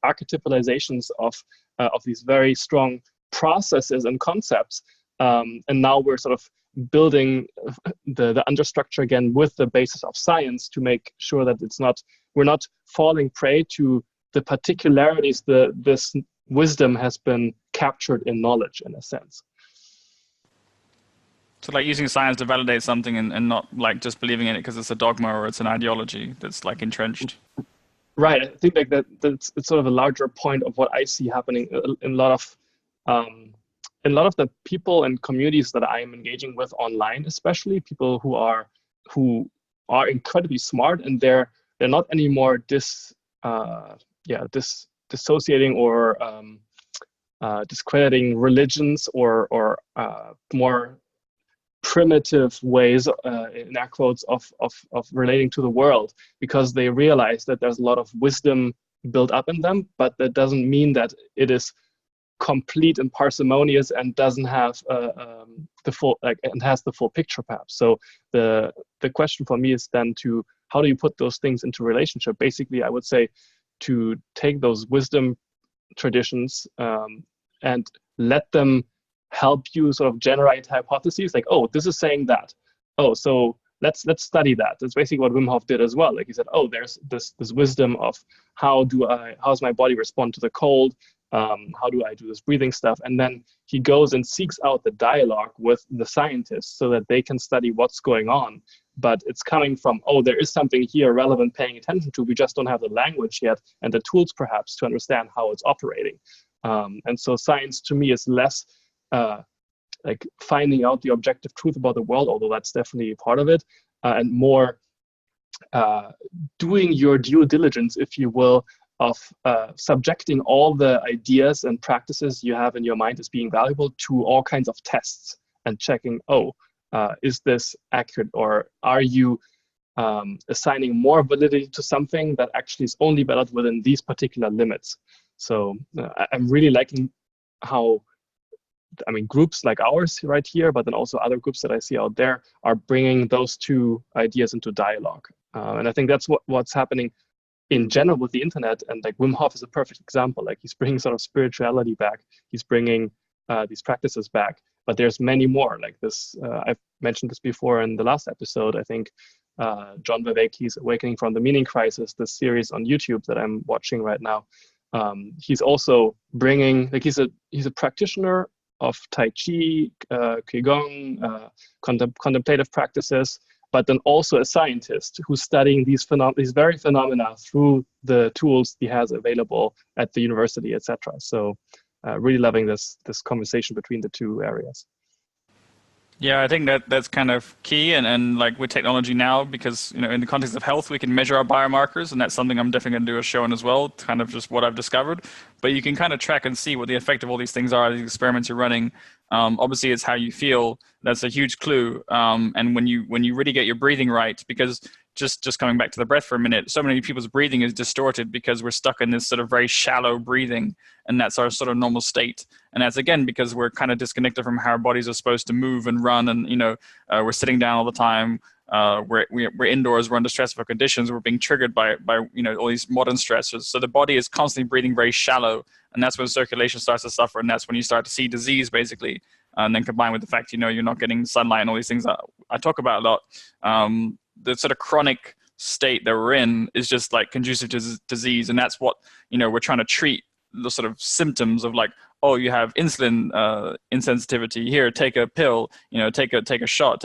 archetypalizations of these very strong processes and concepts, and now we're sort of building the understructure again with the basis of science to make sure that we're not falling prey to the particularities this wisdom has been captured in knowledge, in a sense. So like using science to validate something and not like just believing in it because it's a dogma or it's an ideology that's like entrenched. Right. I think like that's it's sort of a larger point of what I see happening in a lot of the people and communities that I am engaging with online, especially people who are incredibly smart, and they're not anymore dissociating or discrediting religions or more primitive ways, in air quotes, of relating to the world, because they realize that there's a lot of wisdom built up in them, but that doesn't mean that it is complete and parsimonious and doesn't have the full, like, and has the full picture perhaps. So the question for me is then to how do you put those things into relationship? Basically, I would say to take those wisdom traditions and let them help you sort of generate hypotheses, like, oh, this is saying that. Oh, so let's study that. That's basically what Wim Hof did as well. Like he said, oh, there's this wisdom of how does my body respond to the cold? How do I do this breathing stuff? And then he goes and seeks out the dialogue with the scientists so that they can study what's going on. But it's coming from, oh, there is something here relevant paying attention to. We just don't have the language yet and the tools perhaps to understand how it's operating. And so science to me is less like finding out the objective truth about the world, although that's definitely part of it, and more doing your due diligence, if you will, of subjecting all the ideas and practices you have in your mind as being valuable to all kinds of tests and checking, oh, is this accurate, or are you assigning more validity to something that actually is only valid within these particular limits? So I'm really liking how, I mean, groups like ours right here, but then also other groups that I see out there are bringing those two ideas into dialogue. And I think that's what's happening in general with the internet. And like Wim Hof is a perfect example. Like he's bringing sort of spirituality back. He's bringing these practices back. But there's many more like this. I've mentioned this before in the last episode. I think John Vervaeke's Awakening from the Meaning Crisis, the series on YouTube that I'm watching right now. He's also bringing, like he's a practitioner of Tai Chi, Qigong, contemplative practices, but then also a scientist who's studying these very phenomena through the tools he has available at the university, etc. So really loving this conversation between the two areas. Yeah, I think that's kind of key, and like with technology now, because in the context of health, we can measure our biomarkers, and that's something I'm definitely going to do a show on as well, kind of just what I've discovered. But you can kind of track and see what the effect of all these things are, these experiments you're running. Obviously, it's how you feel. That's a huge clue. And when you really get your breathing right, because just coming back to the breath for a minute, so many people's breathing is distorted because we're stuck in this sort of very shallow breathing, and that's our sort of normal state. And that's again because we're kind of disconnected from how our bodies are supposed to move and run, and we're sitting down all the time. We're indoors, we're under stressful conditions, we're being triggered by all these modern stressors. So the body is constantly breathing very shallow, and that's when circulation starts to suffer, and that's when you start to see disease basically. And then combined with the fact you're not getting sunlight and all these things that I talk about a lot. The sort of chronic state that we're in is just like conducive to disease, and that's what we're trying to treat, the sort of symptoms of like, oh, you have insulin insensitivity, here, take a pill, take a shot,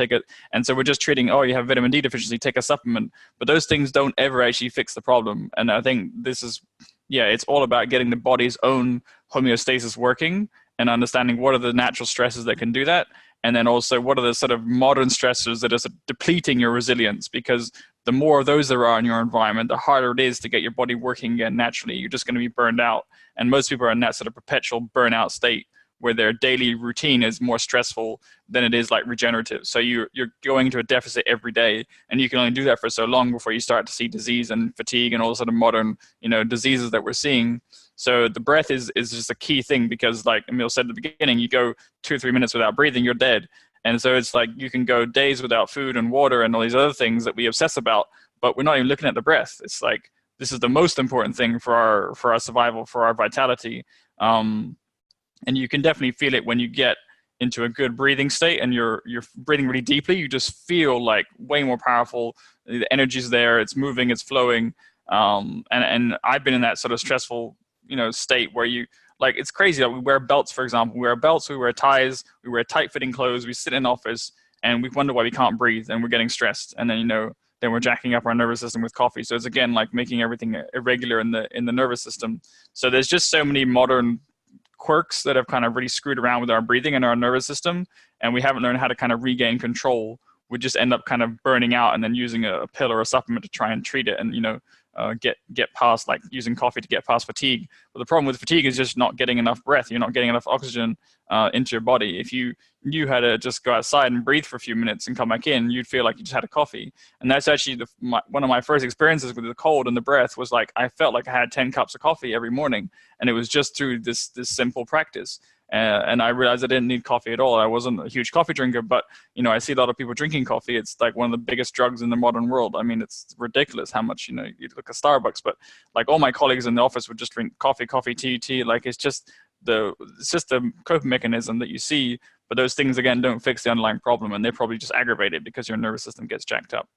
and so we're just treating, oh, you have vitamin D deficiency, take a supplement. But those things don't ever actually fix the problem. And I think this is, it's all about getting the body's own homeostasis working and understanding what are the natural stresses that can do that. And then also what are the sort of modern stressors that are depleting your resilience, because the more of those there are in your environment, the harder it is to get your body working again naturally. You're just going to be burned out. And most people are in that sort of perpetual burnout state where their daily routine is more stressful than it is like regenerative. So you're going into a deficit every day, and you can only do that for so long before you start to see disease and fatigue and all the sort of modern diseases that we're seeing. So the breath is just a key thing, because like Emil said at the beginning, you go 2 or 3 minutes without breathing, you're dead. And so it's like you can go days without food and water and all these other things that we obsess about, but we're not even looking at the breath. It's like this is the most important thing for our survival, for our vitality. And you can definitely feel it when you get into a good breathing state and you're breathing really deeply. You just feel like way more powerful. The energy's there, it's moving, it's flowing. And I've been in that sort of stressful state where you like, it's crazy. Like we wear belts, for example. We wear belts, we wear ties, we wear tight-fitting clothes, we sit in office, and we wonder why we can't breathe, and we're getting stressed. And then then we're jacking up our nervous system with coffee. So it's again like making everything irregular in the nervous system. So there's just so many modern quirks that have kind of really screwed around with our breathing and our nervous system, and we haven't learned how to kind of regain control. We just end up kind of burning out and then using a pill or a supplement to try and treat it, and get past, like using coffee to get past fatigue. But the problem with fatigue is just not getting enough breath. You're not getting enough oxygen into your body. If you knew how to just go outside and breathe for a few minutes and come back in, you'd feel like you just had a coffee. And that's actually one of my first experiences with the cold and the breath was like, I felt like I had 10 cups of coffee every morning. And it was just through this simple practice. And I realized I didn't need coffee at all. I wasn't a huge coffee drinker, but I see a lot of people drinking coffee. It's like one of the biggest drugs in the modern world. I mean, it's ridiculous how much you look at Starbucks, but like all my colleagues in the office would just drink coffee, tea. Like it's just the coping mechanism that you see. But those things again don't fix the underlying problem, and they probably just aggravate it because your nervous system gets jacked up.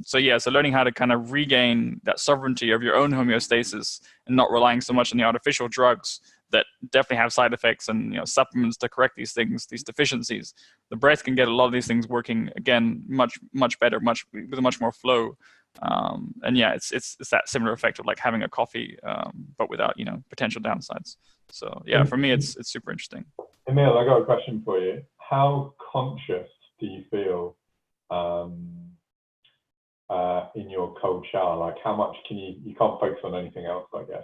So learning how to kind of regain that sovereignty of your own homeostasis and not relying so much on the artificial drugs that definitely have side effects and supplements to correct these things, these deficiencies. The breath can get a lot of these things working again much better, with much more flow. And it's that similar effect of like having a coffee, but without potential downsides. So for me it's super interesting. Emil, I got a question for you. How conscious do you feel in your cold shower? Like how much can you can't focus on anything else, I guess?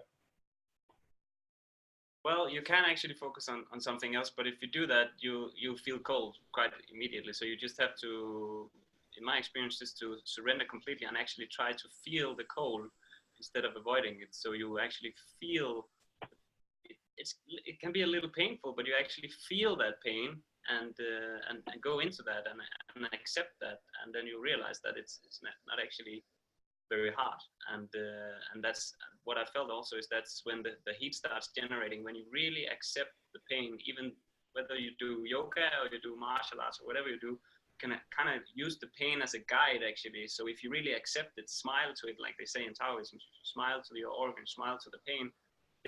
Well, you can actually focus on something else, but if you do that, you feel cold quite immediately. So you just have to, in my experience, just to surrender completely and actually try to feel the cold instead of avoiding it. So you actually feel it can be a little painful, but you actually feel that pain and go into that and accept that, and then you realize that it's not actually very hard, and that's what I felt also, is that's when the heat starts generating, when you really accept the pain, even whether you do yoga or you do martial arts or whatever you do, you can kind of use the pain as a guide actually. So if you really accept it, smile to it, like they say in Taoism, smile to your organ, smile to the pain,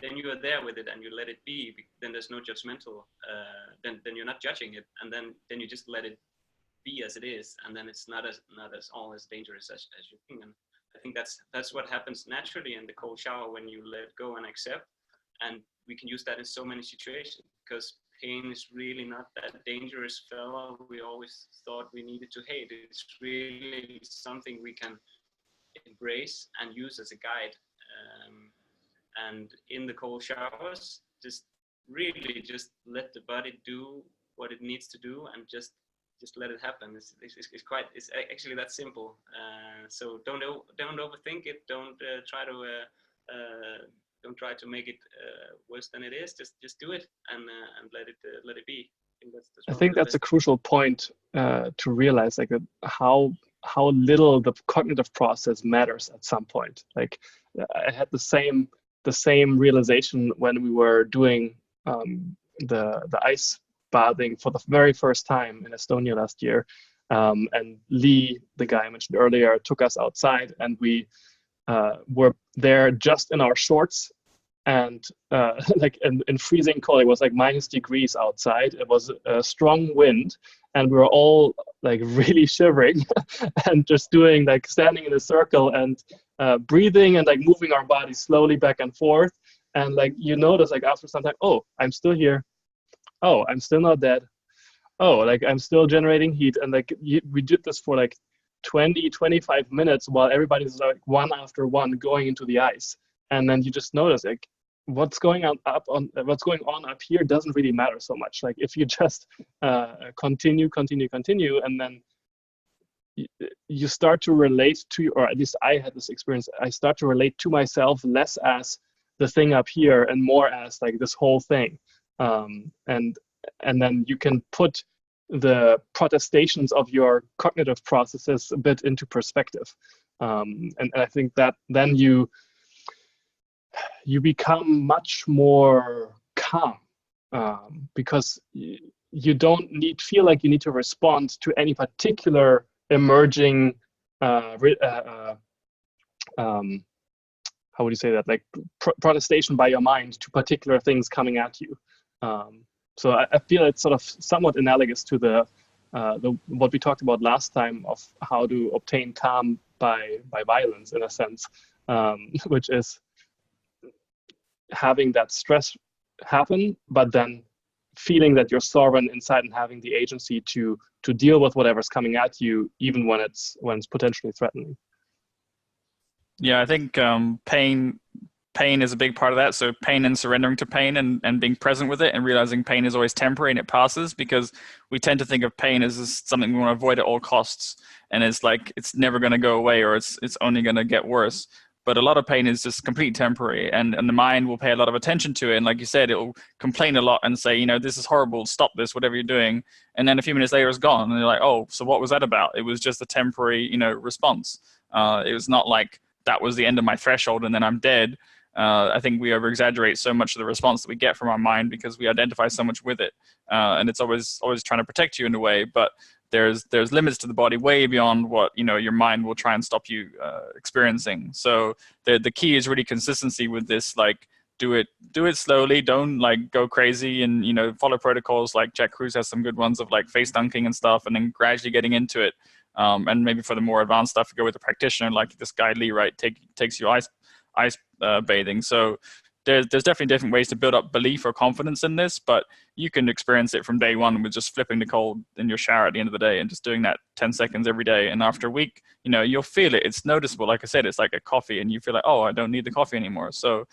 then you are there with it and you let it be. Then there's no judgmental, then you're not judging it, and then you just let it be as it is, and then it's not all as dangerous as you think. And I think that's what happens naturally in the cold shower when you let go and accept, and we can use that in so many situations, because pain is really not that dangerous fellow we always thought we needed to hate. It's really something we can embrace and use as a guide. And in the cold showers, just really just let the body do what it needs to do, and just let it happen. It's actually that simple. So don't overthink it. Don't try to make it worse than it is. Just do it, and let it be. I think that's a crucial point to realize, like how little the cognitive process matters at some point. Like I had the same realization when we were doing the ice bathing for the very first time in Estonia last year. And Lee, the guy I mentioned earlier, took us outside, and we were there just in our shorts, and like in freezing cold. It was like -degrees outside. It was a strong wind, and we were all like really shivering and just doing like standing in a circle and breathing and like moving our bodies slowly back and forth. And like you notice, like after some time, oh, I'm still here. Oh, I'm still not dead. Oh, like I'm still generating heat. And like we did this for like 20-25 minutes while everybody's like one after one going into the ice. And then you just notice like what's going on up here doesn't really matter so much. Like if you just continue, and then you start to relate to, or at least I had this experience, I start to relate to myself less as the thing up here and more as like this whole thing. And then you can put the protestations of your cognitive processes a bit into perspective. And I think that then you become much more calm, because you don't feel like you need to respond to any particular emerging how would you say that, like protestation by your mind to particular things coming at you. So I feel it's sort of somewhat analogous to the what we talked about last time of how to obtain calm by violence, in a sense, which is having that stress happen, but then feeling that you're sovereign inside and having the agency to deal with whatever's coming at you, even when it's potentially threatening. Yeah, I think pain is a big part of that. So pain and surrendering to pain and being present with it and realizing pain is always temporary and it passes, because we tend to think of pain as something we want to avoid at all costs. And it's like, it's never going to go away, or it's only going to get worse. But a lot of pain is just completely temporary, and the mind will pay a lot of attention to it. And like you said, it will complain a lot and say, this is horrible, stop this, whatever you're doing. And then a few minutes later it's gone. And you're like, oh, so what was that about? It was just a temporary, response. It was not like that was the end of my threshold and then I'm dead. I think we over exaggerate so much of the response that we get from our mind because we identify so much with it. And it's always trying to protect you in a way, but there's limits to the body way beyond what your mind will try and stop you experiencing. So the key is really consistency with this. Like do it slowly. Don't like go crazy and follow protocols. Like Jack Kruse has some good ones of like face dunking and stuff, and then gradually getting into it. And maybe for the more advanced stuff, go with a practitioner like this guy Lee, right? Takes you ice bathing. So there's definitely different ways to build up belief or confidence in this, but you can experience it from day one with just flipping the cold in your shower at the end of the day and just doing that 10 seconds every day. And after a week, you'll feel it. It's noticeable. Like I said, it's like a coffee, and you feel like, oh, I don't need the coffee anymore. So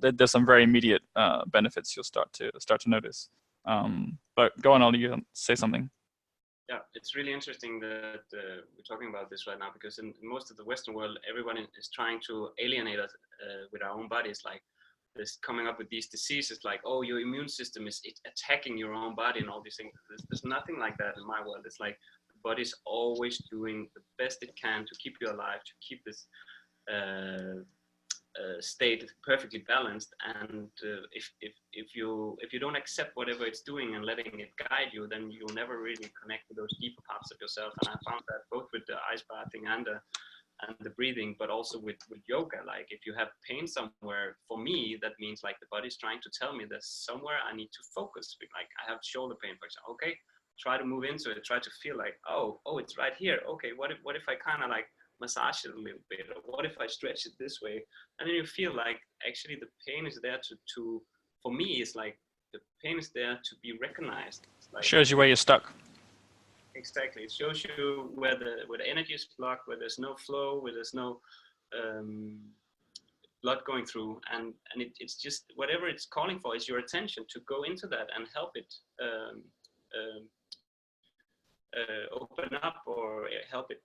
there's some very immediate benefits you'll start to notice. But go on, Ollie, you say something. Yeah, it's really interesting that we're talking about this right now, because in most of the Western world, everyone is trying to alienate us with our own bodies. Like, there's coming up with these diseases like, oh, your immune system is attacking your own body and all these things. There's nothing like that in my world. It's like the body's always doing the best it can to keep you alive, to keep this state perfectly balanced. And if you don't accept whatever it's doing and letting it guide you, then you'll never really connect with those deeper parts of yourself. And I found that both with the ice bathing and the breathing, but also with yoga. Like if you have pain somewhere, for me that means like the body's trying to tell me there's somewhere I need to focus. Like I have shoulder pain, for example. Okay, try to move into it, try to feel like, oh, it's right here. Okay, what if I kind of like massage it a little bit, or what if I stretch it this way? And then you feel like actually the pain is there to for me, it's like the pain is there to be recognized. It's like, shows you where you're stuck. Exactly, it shows you where the energy is blocked, where there's no flow, where there's no blood going through, and it's just whatever it's calling for is your attention to go into that and help it open up, or help it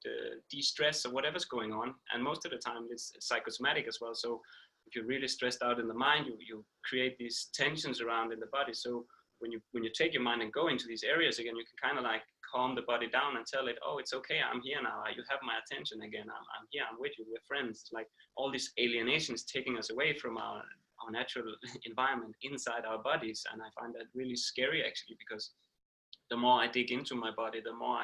de-stress, or whatever's going on. And most of the time it's psychosomatic as well. So if you're really stressed out in the mind, you create these tensions around in the body. So when you take your mind and go into these areas again, you can kind of like calm the body down and tell it, oh, it's okay, I'm here now, you have my attention again, I'm here, I'm with you, we're friends. Like all this alienation is taking us away from our natural environment inside our bodies. And I find that really scary, actually, because the more I dig into my body, the more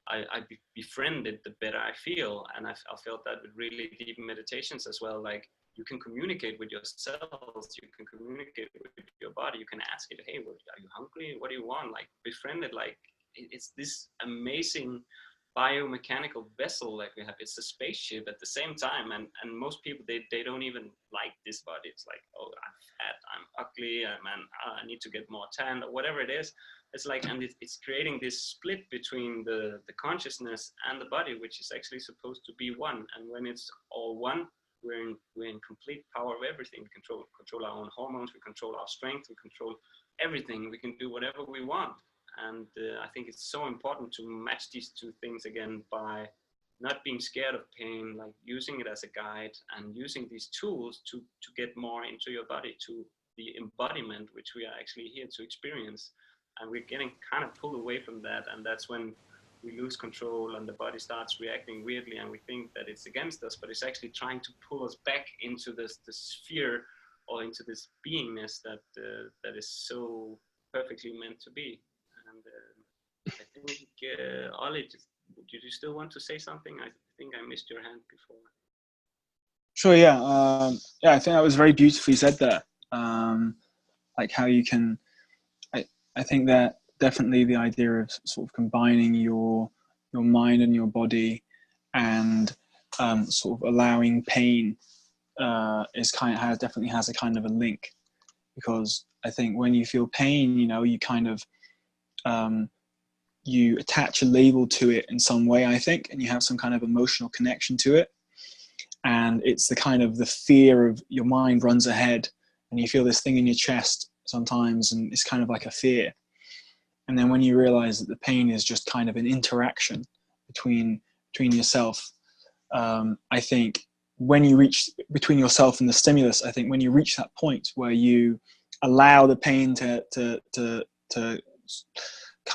I befriend it, the better I feel. And I felt that with really deep meditations as well. Like you can communicate with your cells, you can communicate with your body, you can ask it, hey, are you hungry? What do you want? Like befriend it. Like it's this amazing biomechanical vessel like we have. It's a spaceship at the same time. And most people, they don't even like this body. It's like, oh, I'm fat, I'm ugly, I need to get more tan, or whatever it is. It's like, and it's creating this split between the consciousness and the body, which is actually supposed to be one. And when it's all one, we're in complete power of everything. We control our own hormones, we control our strength, we control everything. We can do whatever we want. And I think it's so important to match these two things again by not being scared of pain, like using it as a guide and using these tools to get more into your body, to the embodiment, which we are actually here to experience. And we're getting kind of pulled away from that. And that's when we lose control and the body starts reacting weirdly, and we think that it's against us, but it's actually trying to pull us back into this sphere, or into this beingness that is so perfectly meant to be. And I think, Ollie, did you still want to say something? I think I missed your hand before. Sure, yeah. I think that was very beautifully said there. Like how you can, I think that definitely the idea of sort of combining your mind and your body, and sort of allowing pain definitely has a kind of a link, because I think when you feel pain, you kind of you attach a label to it in some way, I think, and you have some kind of emotional connection to it. And it's the kind of the fear of your mind runs ahead, and you feel this thing in your chest sometimes, and it's kind of like a fear. And then when you realize that the pain is just kind of an interaction between yourself, I think when you reach between yourself and the stimulus, I think when you reach that point where you allow the pain to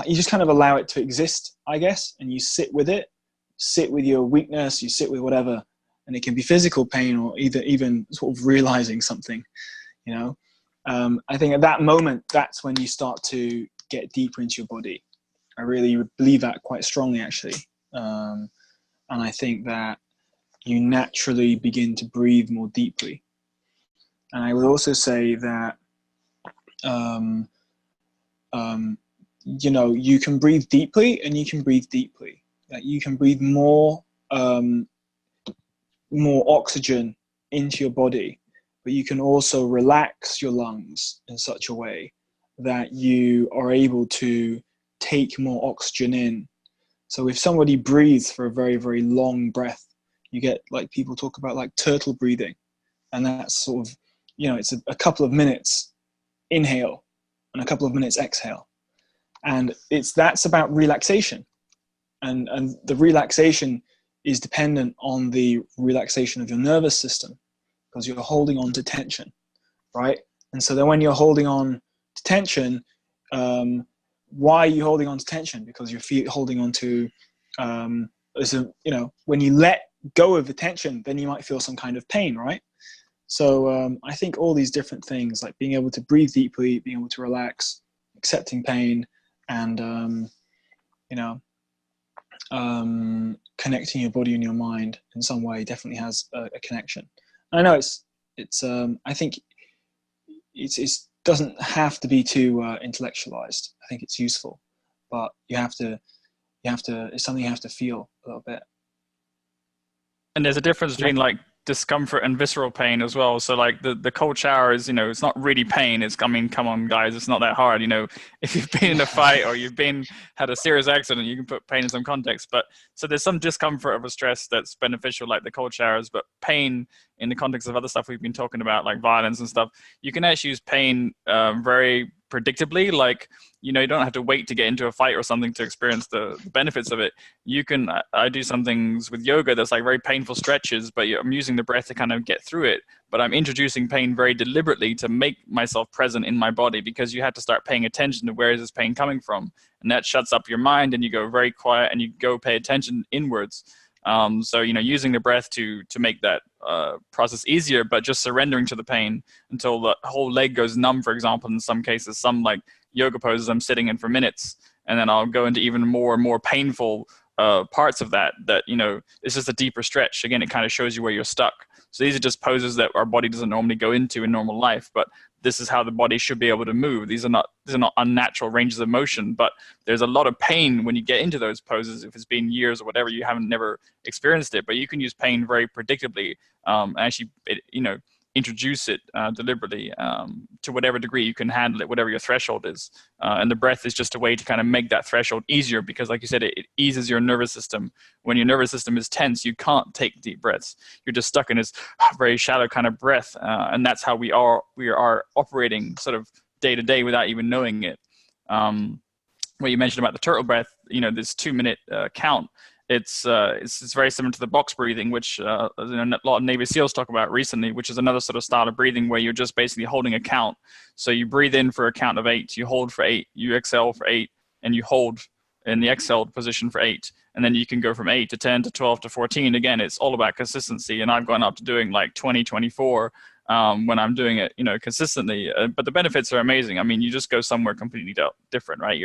you just kind of allow it to exist, I guess, and you sit with it, sit with your weakness, you sit with whatever, and it can be physical pain or even sort of realizing something, I think at that moment, that's when you start to get deeper into your body. I really believe that quite strongly, actually. And I think that you naturally begin to breathe more deeply. And I would also say that, you can breathe deeply and you can breathe deeply. Like you can breathe more oxygen into your body, but you can also relax your lungs in such a way that you are able to take more oxygen in. So if somebody breathes for a very, very long breath, you get, like, people talk about like turtle breathing, and that's sort of, it's a couple of minutes inhale and a couple of minutes exhale. And that's about relaxation. And the relaxation is dependent on the relaxation of your nervous system, because you're holding on to tension, right? And so then when you're holding on to tension, why are you holding on to tension? Because you're holding on to, when you let go of the tension, then you might feel some kind of pain, right? So I think all these different things, like being able to breathe deeply, being able to relax, accepting pain, and connecting your body and your mind in some way definitely has a connection. I know I think it doesn't have to be too intellectualized. I think it's useful, but it's something you have to feel a little bit. And there's a difference between like discomfort and visceral pain as well. So like the cold shower is, it's not really pain. It's, I mean, come on guys, it's not that hard. If you've been in a fight or had a serious accident, you can put pain in some context. But so there's some discomfort of a stress that's beneficial, like the cold showers, but pain in the context of other stuff we've been talking about, like violence and stuff, you can actually use pain very predictably. Like, you don't have to wait to get into a fight or something to experience the benefits of it. I do some things with yoga that's like very painful stretches, but I'm using the breath to kind of get through it. But I'm introducing pain very deliberately to make myself present in my body, because you have to start paying attention to where is this pain coming from. And that shuts up your mind and you go very quiet and you go pay attention inwards. So, using the breath to make that process easier, but just surrendering to the pain until the whole leg goes numb, for example, in some cases, some like yoga poses I'm sitting in for minutes, and then I'll go into even more and more painful parts of that, it's just a deeper stretch. Again, it kind of shows you where you're stuck. So these are just poses that our body doesn't normally go into in normal life, but this is how the body should be able to move. These are not unnatural ranges of motion, but there's a lot of pain when you get into those poses. If it's been years or whatever, you haven't never experienced it, but you can use pain very predictably, actually, introduce it deliberately to whatever degree you can handle it, whatever your threshold is. And the breath is just a way to kind of make that threshold easier, because like you said, it eases your nervous system. When your nervous system is tense, you can't take deep breaths. You're just stuck in this very shallow kind of breath. And that's how we are operating sort of day to day without even knowing it. What you mentioned about the turtle breath, this 2-minute count, it's very similar to the box breathing, which a lot of Navy SEALs talk about recently, which is another sort of style of breathing where you're just basically holding a count. So you breathe in for a count of 8, you hold for 8, you exhale for 8, and you hold in the exhaled position for 8. And then you can go from 8 to 10 to 12 to 14. Again, it's all about consistency. And I've gone up to doing like 20, 24 when I'm doing it, consistently. But the benefits are amazing. I mean, you just go somewhere completely different, right?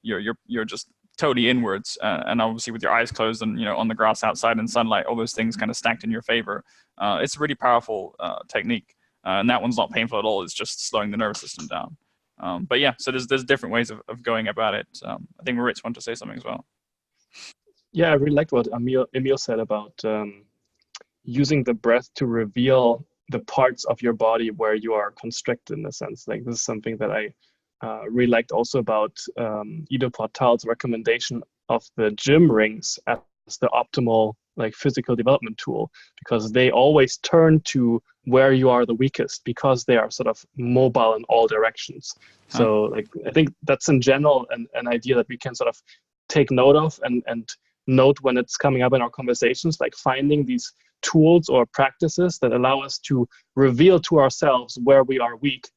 You're just totally inwards, and obviously with your eyes closed and on the grass outside in sunlight, all those things kind of stacked in your favor. It's a really powerful technique, and that one's not painful at all. It's just slowing the nervous system down. But yeah, so there's different ways of going about it. I think Moritz wanted to say something as well. Yeah, I really liked what Emil said about using the breath to reveal the parts of your body where you are constricted, in a sense. Like, this is something that I really liked also about Ido Portal's recommendation of the gym rings as the optimal like physical development tool, because they always turn to where you are the weakest, because they are sort of mobile in all directions. So like, I think that's in general an idea that we can sort of take note of and note when it's coming up in our conversations, like finding these tools or practices that allow us to reveal to ourselves where we are weak,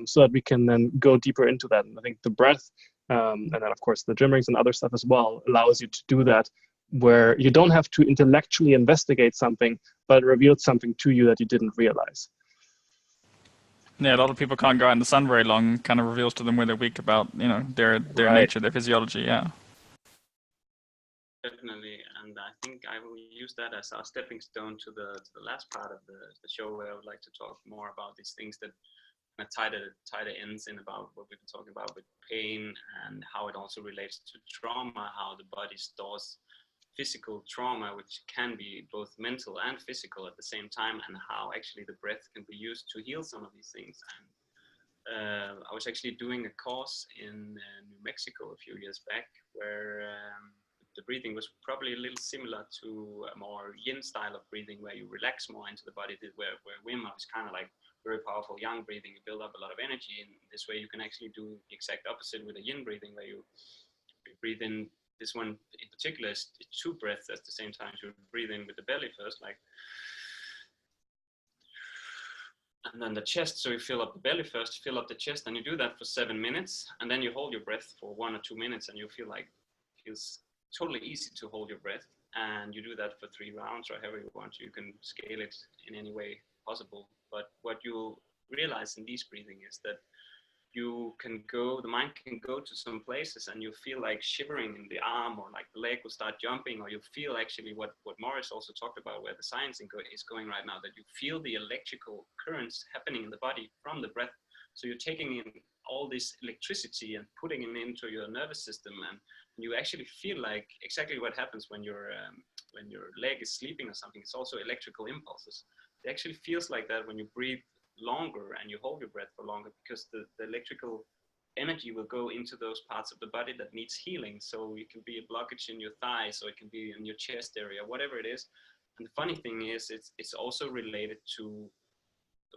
so that we can then go deeper into that. And I think the breath, and then of course the gym rings and other stuff as well, allows you to do that, where you don't have to intellectually investigate something, but it reveals something to you that you didn't realize. Yeah, a lot of people can't go out in the sun very long. Kind of reveals to them where they're weak about, their Right. nature, their physiology. Yeah. Definitely, and I think I will use that as our stepping stone to the last part of the show, where I would like to talk more about these things that tie the ends in about what we've been talking about with pain, and how it also relates to trauma, how the body stores physical trauma, which can be both mental and physical at the same time, and how actually the breath can be used to heal some of these things. And I was actually doing a course in New Mexico a few years back, where the breathing was probably a little similar to a more yin style of breathing, where you relax more into the body, where Wim Hof is kind of like very powerful yang breathing. You build up a lot of energy, and this way you can actually do the exact opposite with a yin breathing, where you breathe in. This one in particular is 2 breaths at the same time. So you breathe in with the belly first, like, and then the chest. So you fill up the belly first, fill up the chest, and you do that for 7 minutes, and then you hold your breath for 1 or 2 minutes, and you feel like it feels totally easy to hold your breath. And you do that for 3 rounds, or however you want. You can scale it in any way possible. But what you'll realize in these breathing is that the mind can go to some places, and you feel like shivering in the arm, or like the leg will start jumping, or you feel actually what Morris also talked about, where the science is going right now, that you feel the electrical currents happening in the body from the breath. So you're taking in all this electricity and putting it into your nervous system, and you actually feel like exactly what happens when you're when your leg is sleeping or something, it's also electrical impulses. It actually feels like that when you breathe longer and you hold your breath for longer, because the electrical energy will go into those parts of the body that needs healing. So it can be a blockage in your thighs, or it can be in your chest area, whatever it is. And the funny thing is, it's also related to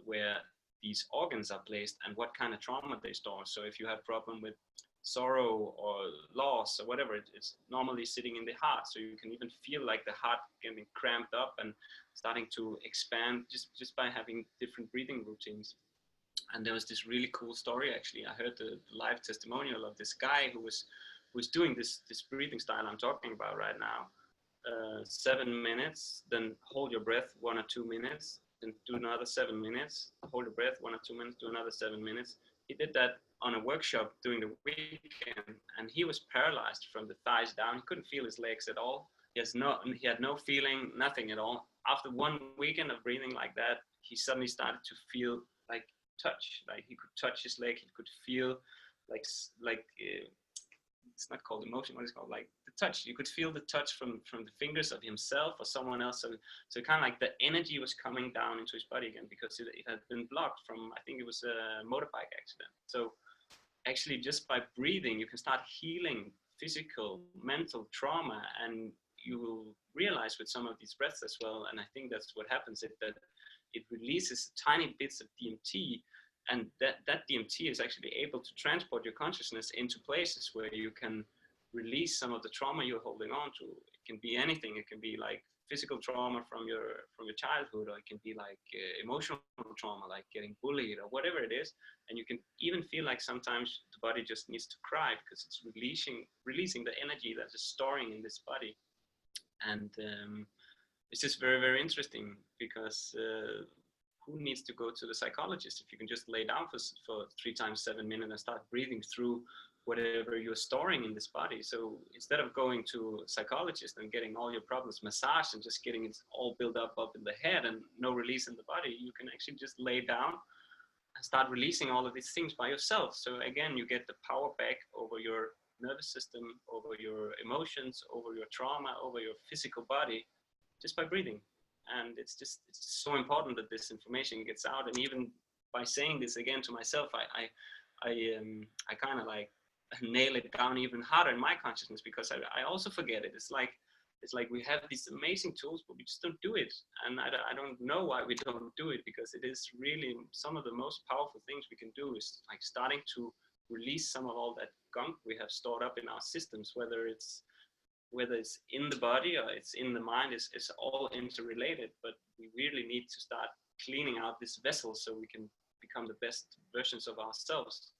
where these organs are placed and what kind of trauma they store. So if you have problem with sorrow or loss or whatever, it's normally sitting in the heart. So you can even feel like the heart getting cramped up and starting to expand just by having different breathing routines. And there was this really cool story, actually. I heard the live testimonial of this guy who was doing this breathing style I'm talking about right now. 7 minutes, then hold your breath 1 or 2 minutes, then do another 7 minutes, hold your breath 1 or 2 minutes, do another 7 minutes. He did that on a workshop during the weekend, and he was paralyzed from the thighs down. He couldn't feel his legs at all. He had no feeling, nothing at all. After 1 weekend of breathing like that, he suddenly started to feel like touch, like he could touch his leg. He could feel like it's not called emotion, what is it called, like the touch. You could feel the touch from the fingers of himself or someone else. So kind of like the energy was coming down into his body again, because it had been blocked from, I think it was a motorbike accident. So actually, just by breathing, you can start healing physical, mental trauma, and you will realize with some of these breaths as well, and I think that's what happens, that it releases tiny bits of DMT, and that DMT is actually able to transport your consciousness into places where you can release some of the trauma you're holding on to. It can be anything. It can be like physical trauma from your childhood, or it can be like emotional trauma, like getting bullied or whatever it is. And you can even feel like sometimes the body just needs to cry because it's releasing the energy that is storing in this body. And it's just very, very interesting, because who needs to go to the psychologist if you can just lay down for 3 times 7 minutes and start breathing through whatever you're storing in this body. So instead of going to a psychologist and getting all your problems massaged and just getting it all built up in the head and no release in the body, you can actually just lay down and start releasing all of these things by yourself. So again, you get the power back over your nervous system, over your emotions, over your trauma, over your physical body, just by breathing. And it's so important that this information gets out. And even by saying this again to myself, I kind of like nail it down even harder in my consciousness, because I also forget it. It's like we have these amazing tools, but we just don't do it. And I don't know why we don't do it, because it is really some of the most powerful things we can do, is like starting to release some of all that gunk we have stored up in our systems, whether it's in the body or it's in the mind. It's all interrelated, but we really need to start cleaning out this vessel so we can become the best versions of ourselves.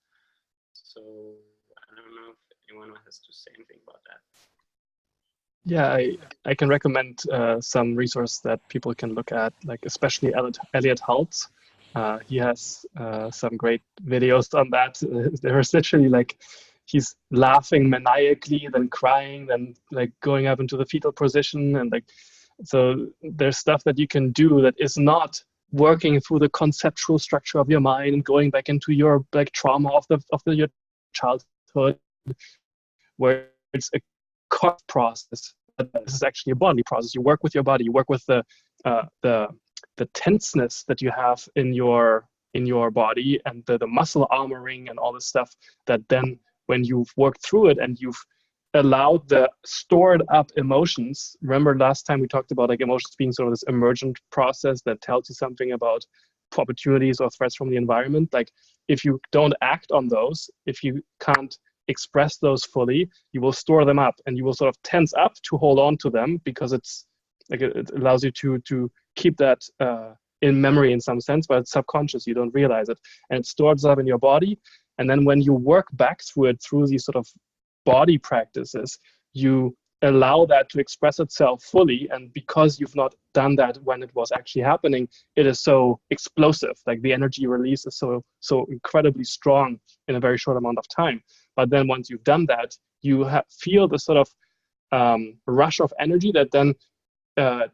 So I don't know if anyone has to say anything about that. Yeah, I can recommend some resource that people can look at, like especially Elliot Haltz. He has some great videos on that. There's literally like, he's laughing maniacally, then crying, then like going up into the fetal position, and like, so there's stuff that you can do that is not working through the conceptual structure of your mind and going back into your like trauma of your childhood, where it's a core process. This is actually a body process. You work with your body. You work with the tenseness that you have in your body, and the muscle armoring and all this stuff that then, when you've worked through it and you've allowed the stored up emotions. Remember last time we talked about like emotions being sort of this emergent process that tells you something about opportunities or threats from the environment. Like if you don't act on those, if you can't express those fully, you will store them up, and you will sort of tense up to hold on to them, because it's like it allows you to keep that in memory in some sense, but it's subconscious, you don't realize it, and it stores up in your body. And then when you work back through it, through these sort of body practices, you allow that to express itself fully. And because you've not done that when it was actually happening, it is so explosive. Like the energy release is so incredibly strong in a very short amount of time. But then once you've done that, you feel the sort of rush of energy that then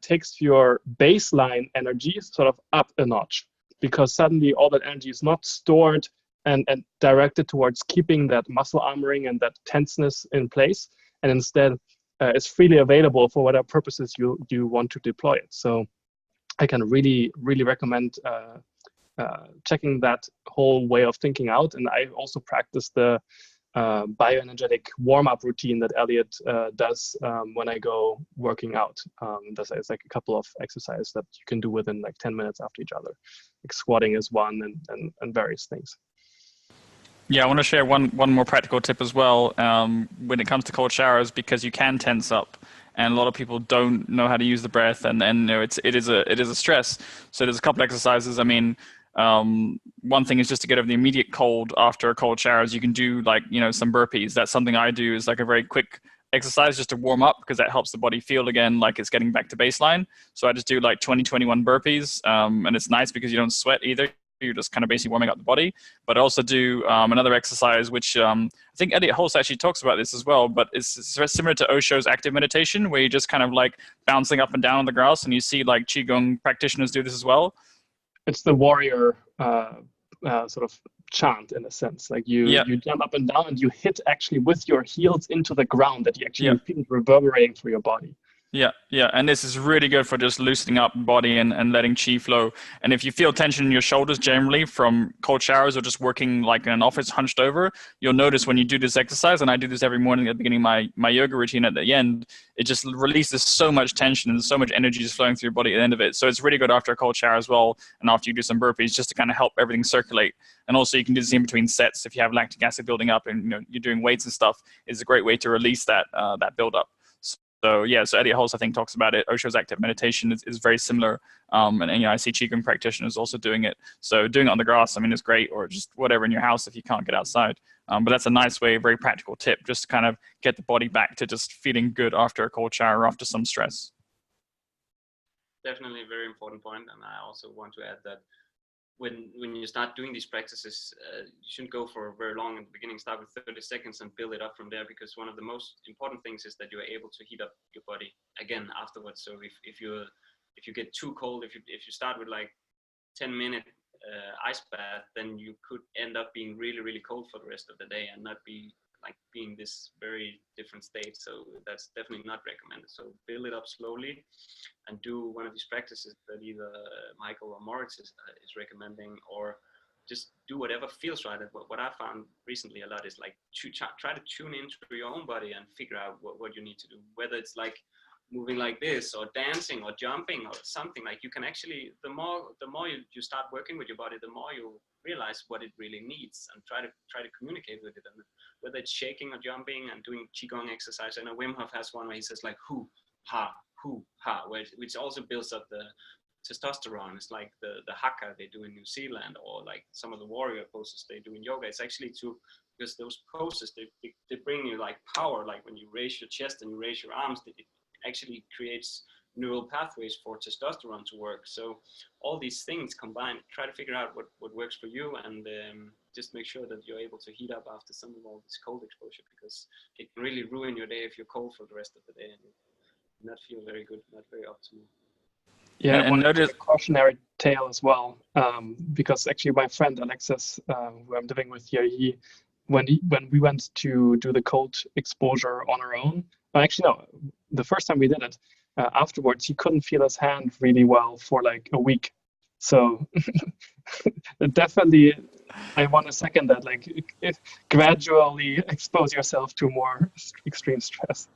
takes your baseline energy sort of up a notch, because suddenly all that energy is not stored and directed towards keeping that muscle armoring and that tenseness in place. And instead, is freely available for whatever purposes you want to deploy it. So I can really recommend checking that whole way of thinking out. And I also practice the bioenergetic warm-up routine that Elliot does when I go working out. It's like a couple of exercises that you can do within like 10 minutes after each other. Like squatting is one, and various things. Yeah, I want to share one more practical tip as well when it comes to cold showers, because you can tense up, and a lot of people don't know how to use the breath, and you know, it is a stress. So there's a couple exercises. I mean, one thing is just to get over the immediate cold after a cold shower. You can do like, you know, some burpees. That's something I do, is like a very quick exercise just to warm up, because that helps the body feel again like it's getting back to baseline. So I just do like 21 burpees, and it's nice because you don't sweat either. You're just kind of basically warming up the body. But I also do another exercise, which I think Elliot Hulse actually talks about this as well, but it's very similar to Osho's active meditation, where you're just kind of like bouncing up and down on the grass, and you see like Qigong practitioners do this as well. It's the warrior sort of chant, in a sense. Like you jump up and down, and you hit actually with your heels into the ground, that you actually feel it reverberating through your body. Yeah, and this is really good for just loosening up the body and letting chi flow. And if you feel tension in your shoulders generally from cold showers or just working like in an office hunched over, you'll notice when you do this exercise, and I do this every morning at the beginning of my yoga routine at the end, it just releases so much tension and so much energy just flowing through your body at the end of it. So it's really good after a cold shower as well, and after you do some burpees, just to kind of help everything circulate. And also you can do this in between sets if you have lactic acid building up and, you know, you're doing weights and stuff. It's a great way to release that buildup. So yeah, so Elliot Hulse, I think, talks about it. Osho's active meditation is very similar. And you know, I see Qigong practitioners also doing it. So doing it on the grass, I mean, is great, or just whatever in your house if you can't get outside. But that's a nice way, a very practical tip, just to kind of get the body back to just feeling good after a cold shower or after some stress. Definitely a very important point. And I also want to add that when you start doing these practices, you shouldn't go for very long in the beginning. Start with 30 seconds and build it up from there, because one of the most important things is that you are able to heat up your body again afterwards. So if you get too cold, if you start with like 10-minute ice bath, then you could end up being really, really cold for the rest of the day and not be like being this very different state. So that's definitely not recommended. So build it up slowly and do one of these practices that either Michael or Moritz is recommending, or just do whatever feels right. What I found recently a lot is like try to tune into your own body and figure out what you need to do, whether it's like moving like this or dancing or jumping or something. Like you can actually, the more you start working with your body, the more you realize what it really needs, and try to communicate with it. And whether it's shaking or jumping and doing Qigong exercise. I know Wim Hof has one where he says like hu ha, which also builds up the testosterone. It's like the haka they do in New Zealand, or like some of the warrior poses they do in yoga. It's actually because those poses they bring you like power. Like when you raise your chest and you raise your arms, it actually creates neural pathways for testosterone to work. So all these things combined, try to figure out what works for you, and just make sure that you're able to heat up after some of all this cold exposure, because it can really ruin your day if you're cold for the rest of the day and not feel very good, not very optimal. Yeah, and notice a cautionary tale as well, because actually my friend Alexis, who I'm living with here, when we went to do the cold exposure on our own, actually no, the first time we did it, afterwards he couldn't feel his hand really well for like a week. So definitely I want to second that, like gradually expose yourself to more extreme stress.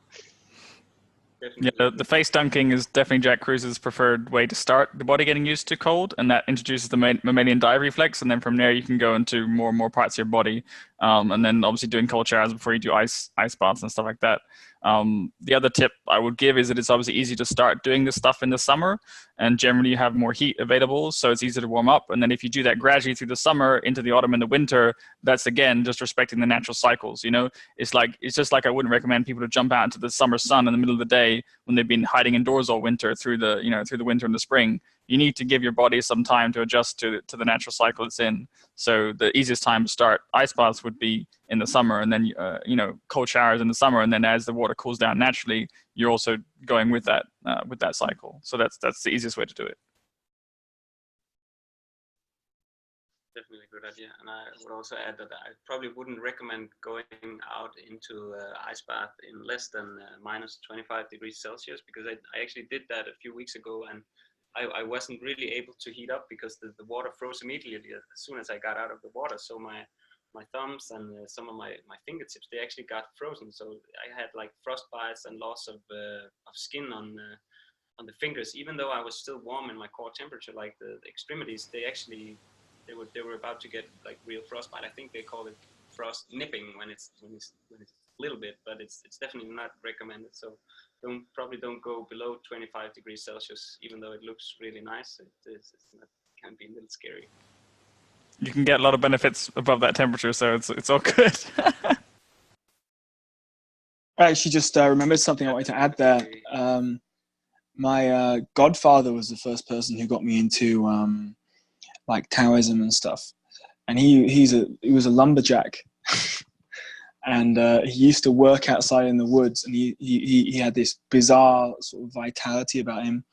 Yeah, the face dunking is definitely Jack Kruse's preferred way to start the body getting used to cold, and that introduces the mammalian dive reflex, and then from there you can go into more and more parts of your body, and then obviously doing cold showers before you do ice baths and stuff like that. The other tip I would give is that it's obviously easy to start doing this stuff in the summer, and generally you have more heat available, so it's easier to warm up. And then if you do that gradually through the summer into the autumn and the winter, that's again just respecting the natural cycles. You know, it's just like I wouldn't recommend people to jump out into the summer sun in the middle of the day when they've been hiding indoors all winter through the winter and the spring. You need to give your body some time to adjust to the natural cycle it's in. So the easiest time to start ice baths would be in the summer, and then cold showers in the summer, and then as the water cools down naturally, you're also going with that cycle. So that's the easiest way to do it. Definitely a good idea. And I would also add that I probably wouldn't recommend going out into ice bath in less than minus 25 degrees Celsius, because I actually did that a few weeks ago, and I wasn't really able to heat up because the water froze immediately as soon as I got out of the water. So my thumbs and some of my fingertips, they actually got frozen. So I had like frostbites and loss of skin on the fingers, even though I was still warm in my core temperature. Like the extremities, they were about to get like real frostbite. I think they call it frost nipping when it's a little bit, but it's definitely not recommended. So probably don't go below 25 degrees Celsius, even though it looks really nice. It can be a little scary. You can get a lot of benefits above that temperature, so it's all good. I actually just remembered something I wanted to add there. My godfather was the first person who got me into like Taoism and stuff, and he was a lumberjack, and he used to work outside in the woods, and he had this bizarre sort of vitality about him,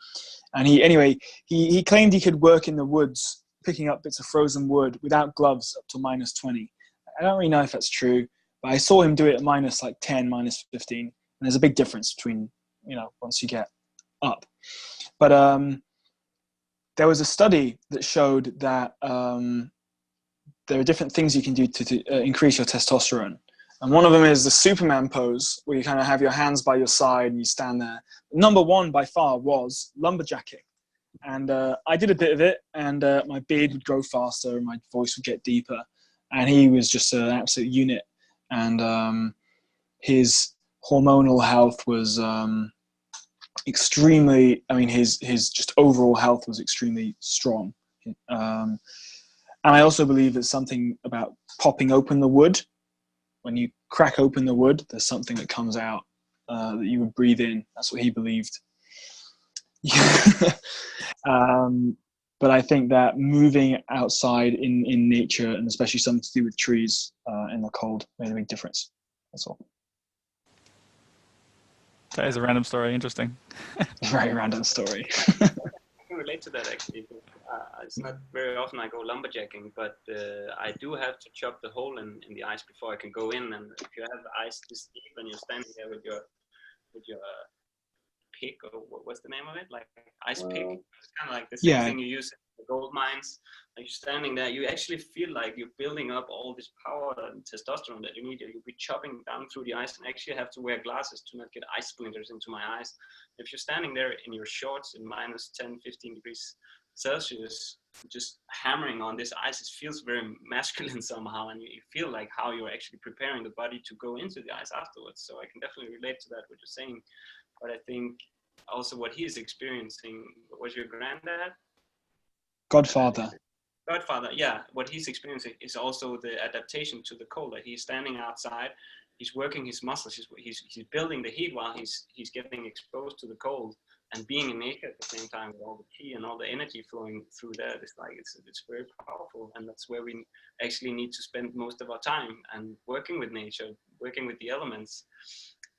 and he claimed he could work in the woods picking up bits of frozen wood without gloves up to minus 20. I don't really know if that's true, but I saw him do it at minus like 10, minus 15, and there's a big difference between, once you get up. But there was a study that showed that there are different things you can do to increase your testosterone. And one of them is the Superman pose, where you kind of have your hands by your side and you stand there. Number one by far was lumberjacking. And I did a bit of it, and my beard would grow faster and my voice would get deeper. And he was just an absolute unit. And his hormonal health was extremely, his just overall health was extremely strong. And I also believe there's something about popping open the wood. When you crack open the wood, there's something that comes out that you would breathe in. That's what he believed. But I think that moving outside in nature, and especially something to do with trees in the cold, made a big difference. That's all. That is a random story. Interesting. Very random story. I can relate to that actually. It's not very often I go lumberjacking, but I do have to chop the hole in the ice before I can go in. And if you have the ice this deep and you're standing there with your pick, or what's the name of it? Like ice pick. It's kind of like the same thing you use in the gold mines. Like you're standing there, you actually feel like you're building up all this power and testosterone that you need. You'll be chopping down through the ice, and actually have to wear glasses to not get ice splinters into my eyes. If you're standing there in your shorts in minus 10, 15 degrees Celsius, just hammering on this ice, it feels very masculine somehow, and you feel like how you're actually preparing the body to go into the ice afterwards. So I can definitely relate to that, what you're saying. But I think also what he's experiencing, was your granddad? Godfather, yeah. What he's experiencing is also the adaptation to the cold. That he's standing outside, he's working his muscles, he's building the heat while he's getting exposed to the cold, and being in nature at the same time with all the chi and all the energy flowing through that. It's very powerful, and that's where we actually need to spend most of our time, and working with nature, working with the elements.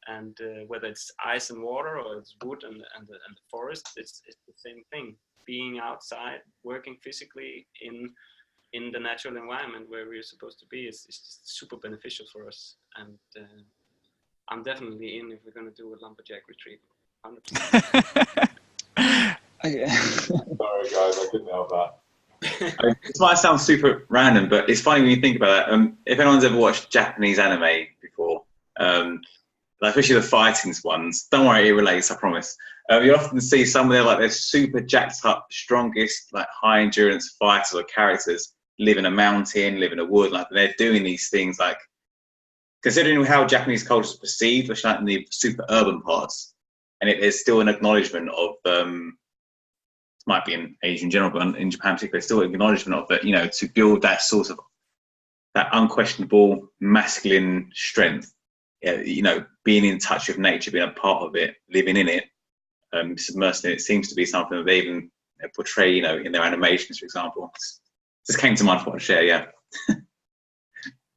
And whether it's ice and water, or it's wood and the forest, it's the same thing. Being outside, working physically in the natural environment where we're supposed to be is just super beneficial for us. And I'm definitely in if we're going to do a lumberjack retreat. 100%. Sorry guys, I couldn't help that. This might sound super random, but it's funny when you think about it. If anyone's ever watched Japanese anime before, especially the fighting ones, don't worry, it relates, I promise. You often see some of their super jacked up, strongest, high endurance fighters or characters live in a mountain, live in a wood, they're doing these things, considering how Japanese culture is perceived, especially in the super urban parts, and there's still an acknowledgement of, it might be in Asia in general, but in Japan particularly, still an acknowledgement of that, to build that sort of, that unquestionable masculine strength. Being in touch with nature, being a part of it, living in it, submersed in it, seems to be something that they even portray, in their animations, for example. Just came to mind for what to share, yeah.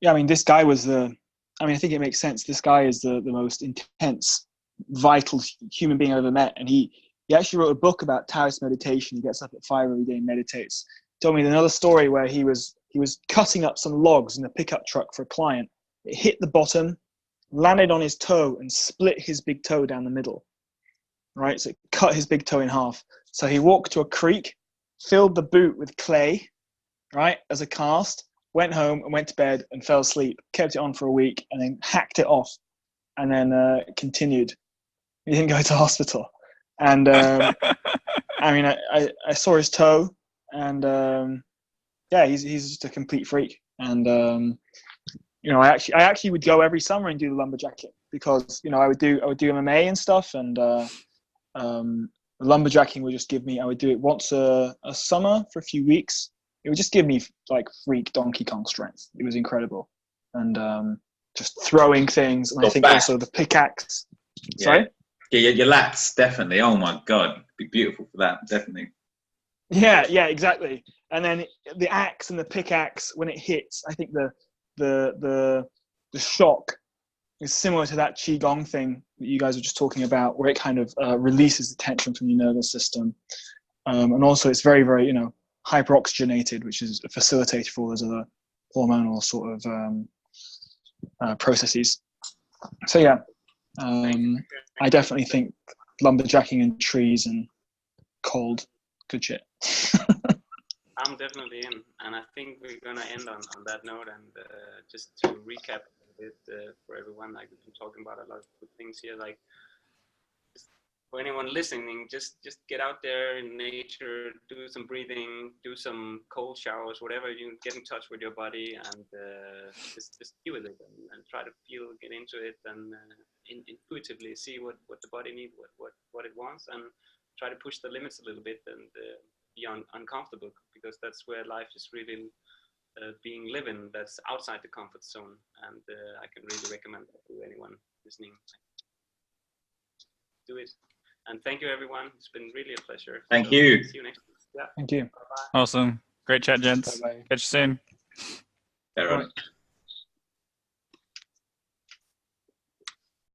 Yeah, this guy was I think it makes sense. This guy is the most intense, vital human being I've ever met. And he actually wrote a book about Taoist meditation. He gets up at 5 every day and meditates. He told me another story where he was He was cutting up some logs in a pickup truck for a client. It hit the bottom, landed on his toe, and split his big toe down the middle. Right, so it cut his big toe in half. So he walked to a creek, filled the boot with clay, right, as a cast, went home and went to bed and fell asleep, kept it on for a week, and then hacked it off, and then continued. He didn't go to hospital. And I mean, I saw his toe, and yeah, he's just a complete freak. And you know, I actually would go every summer and do the lumberjacking, because you know I would do MMA and stuff, and lumberjacking would just give me. I would do it once a summer for a few weeks. It would just give me like freak Donkey Kong strength. It was incredible, and just throwing things. And I think also the pickaxe. Yeah. Sorry. Yeah, your lats, definitely. Oh my God, it'd be beautiful for that, definitely. Yeah, exactly. And then the axe and the pickaxe, when it hits, I think the shock is similar to that qigong thing that you guys were just talking about, where it kind of releases the tension from your nervous system, and also it's very, very, you know, hyperoxygenated, which is a facilitator for all those other hormonal sort of processes. So yeah. I definitely think lumberjacking in trees and cold, good shit. I'm definitely in, and I think we're gonna end on that note. And just to recap a bit for everyone, like we've been talking about a lot of good things here. Like for anyone listening, just get out there in nature, do some breathing, do some cold showers, whatever. You get in touch with your body, and just be with it, and try to get into it, and intuitively see what the body needs, what it wants, and try to push the limits a little bit, and be uncomfortable, because that's where life is really being living. That's outside the comfort zone, and I can really recommend that to anyone listening. Do it. And thank you, everyone. It's been really a pleasure. Thank you. See you next week. Yeah. Thank you. Bye-bye. Awesome. Great chat, gents. Bye-bye. Catch you soon. Everyone.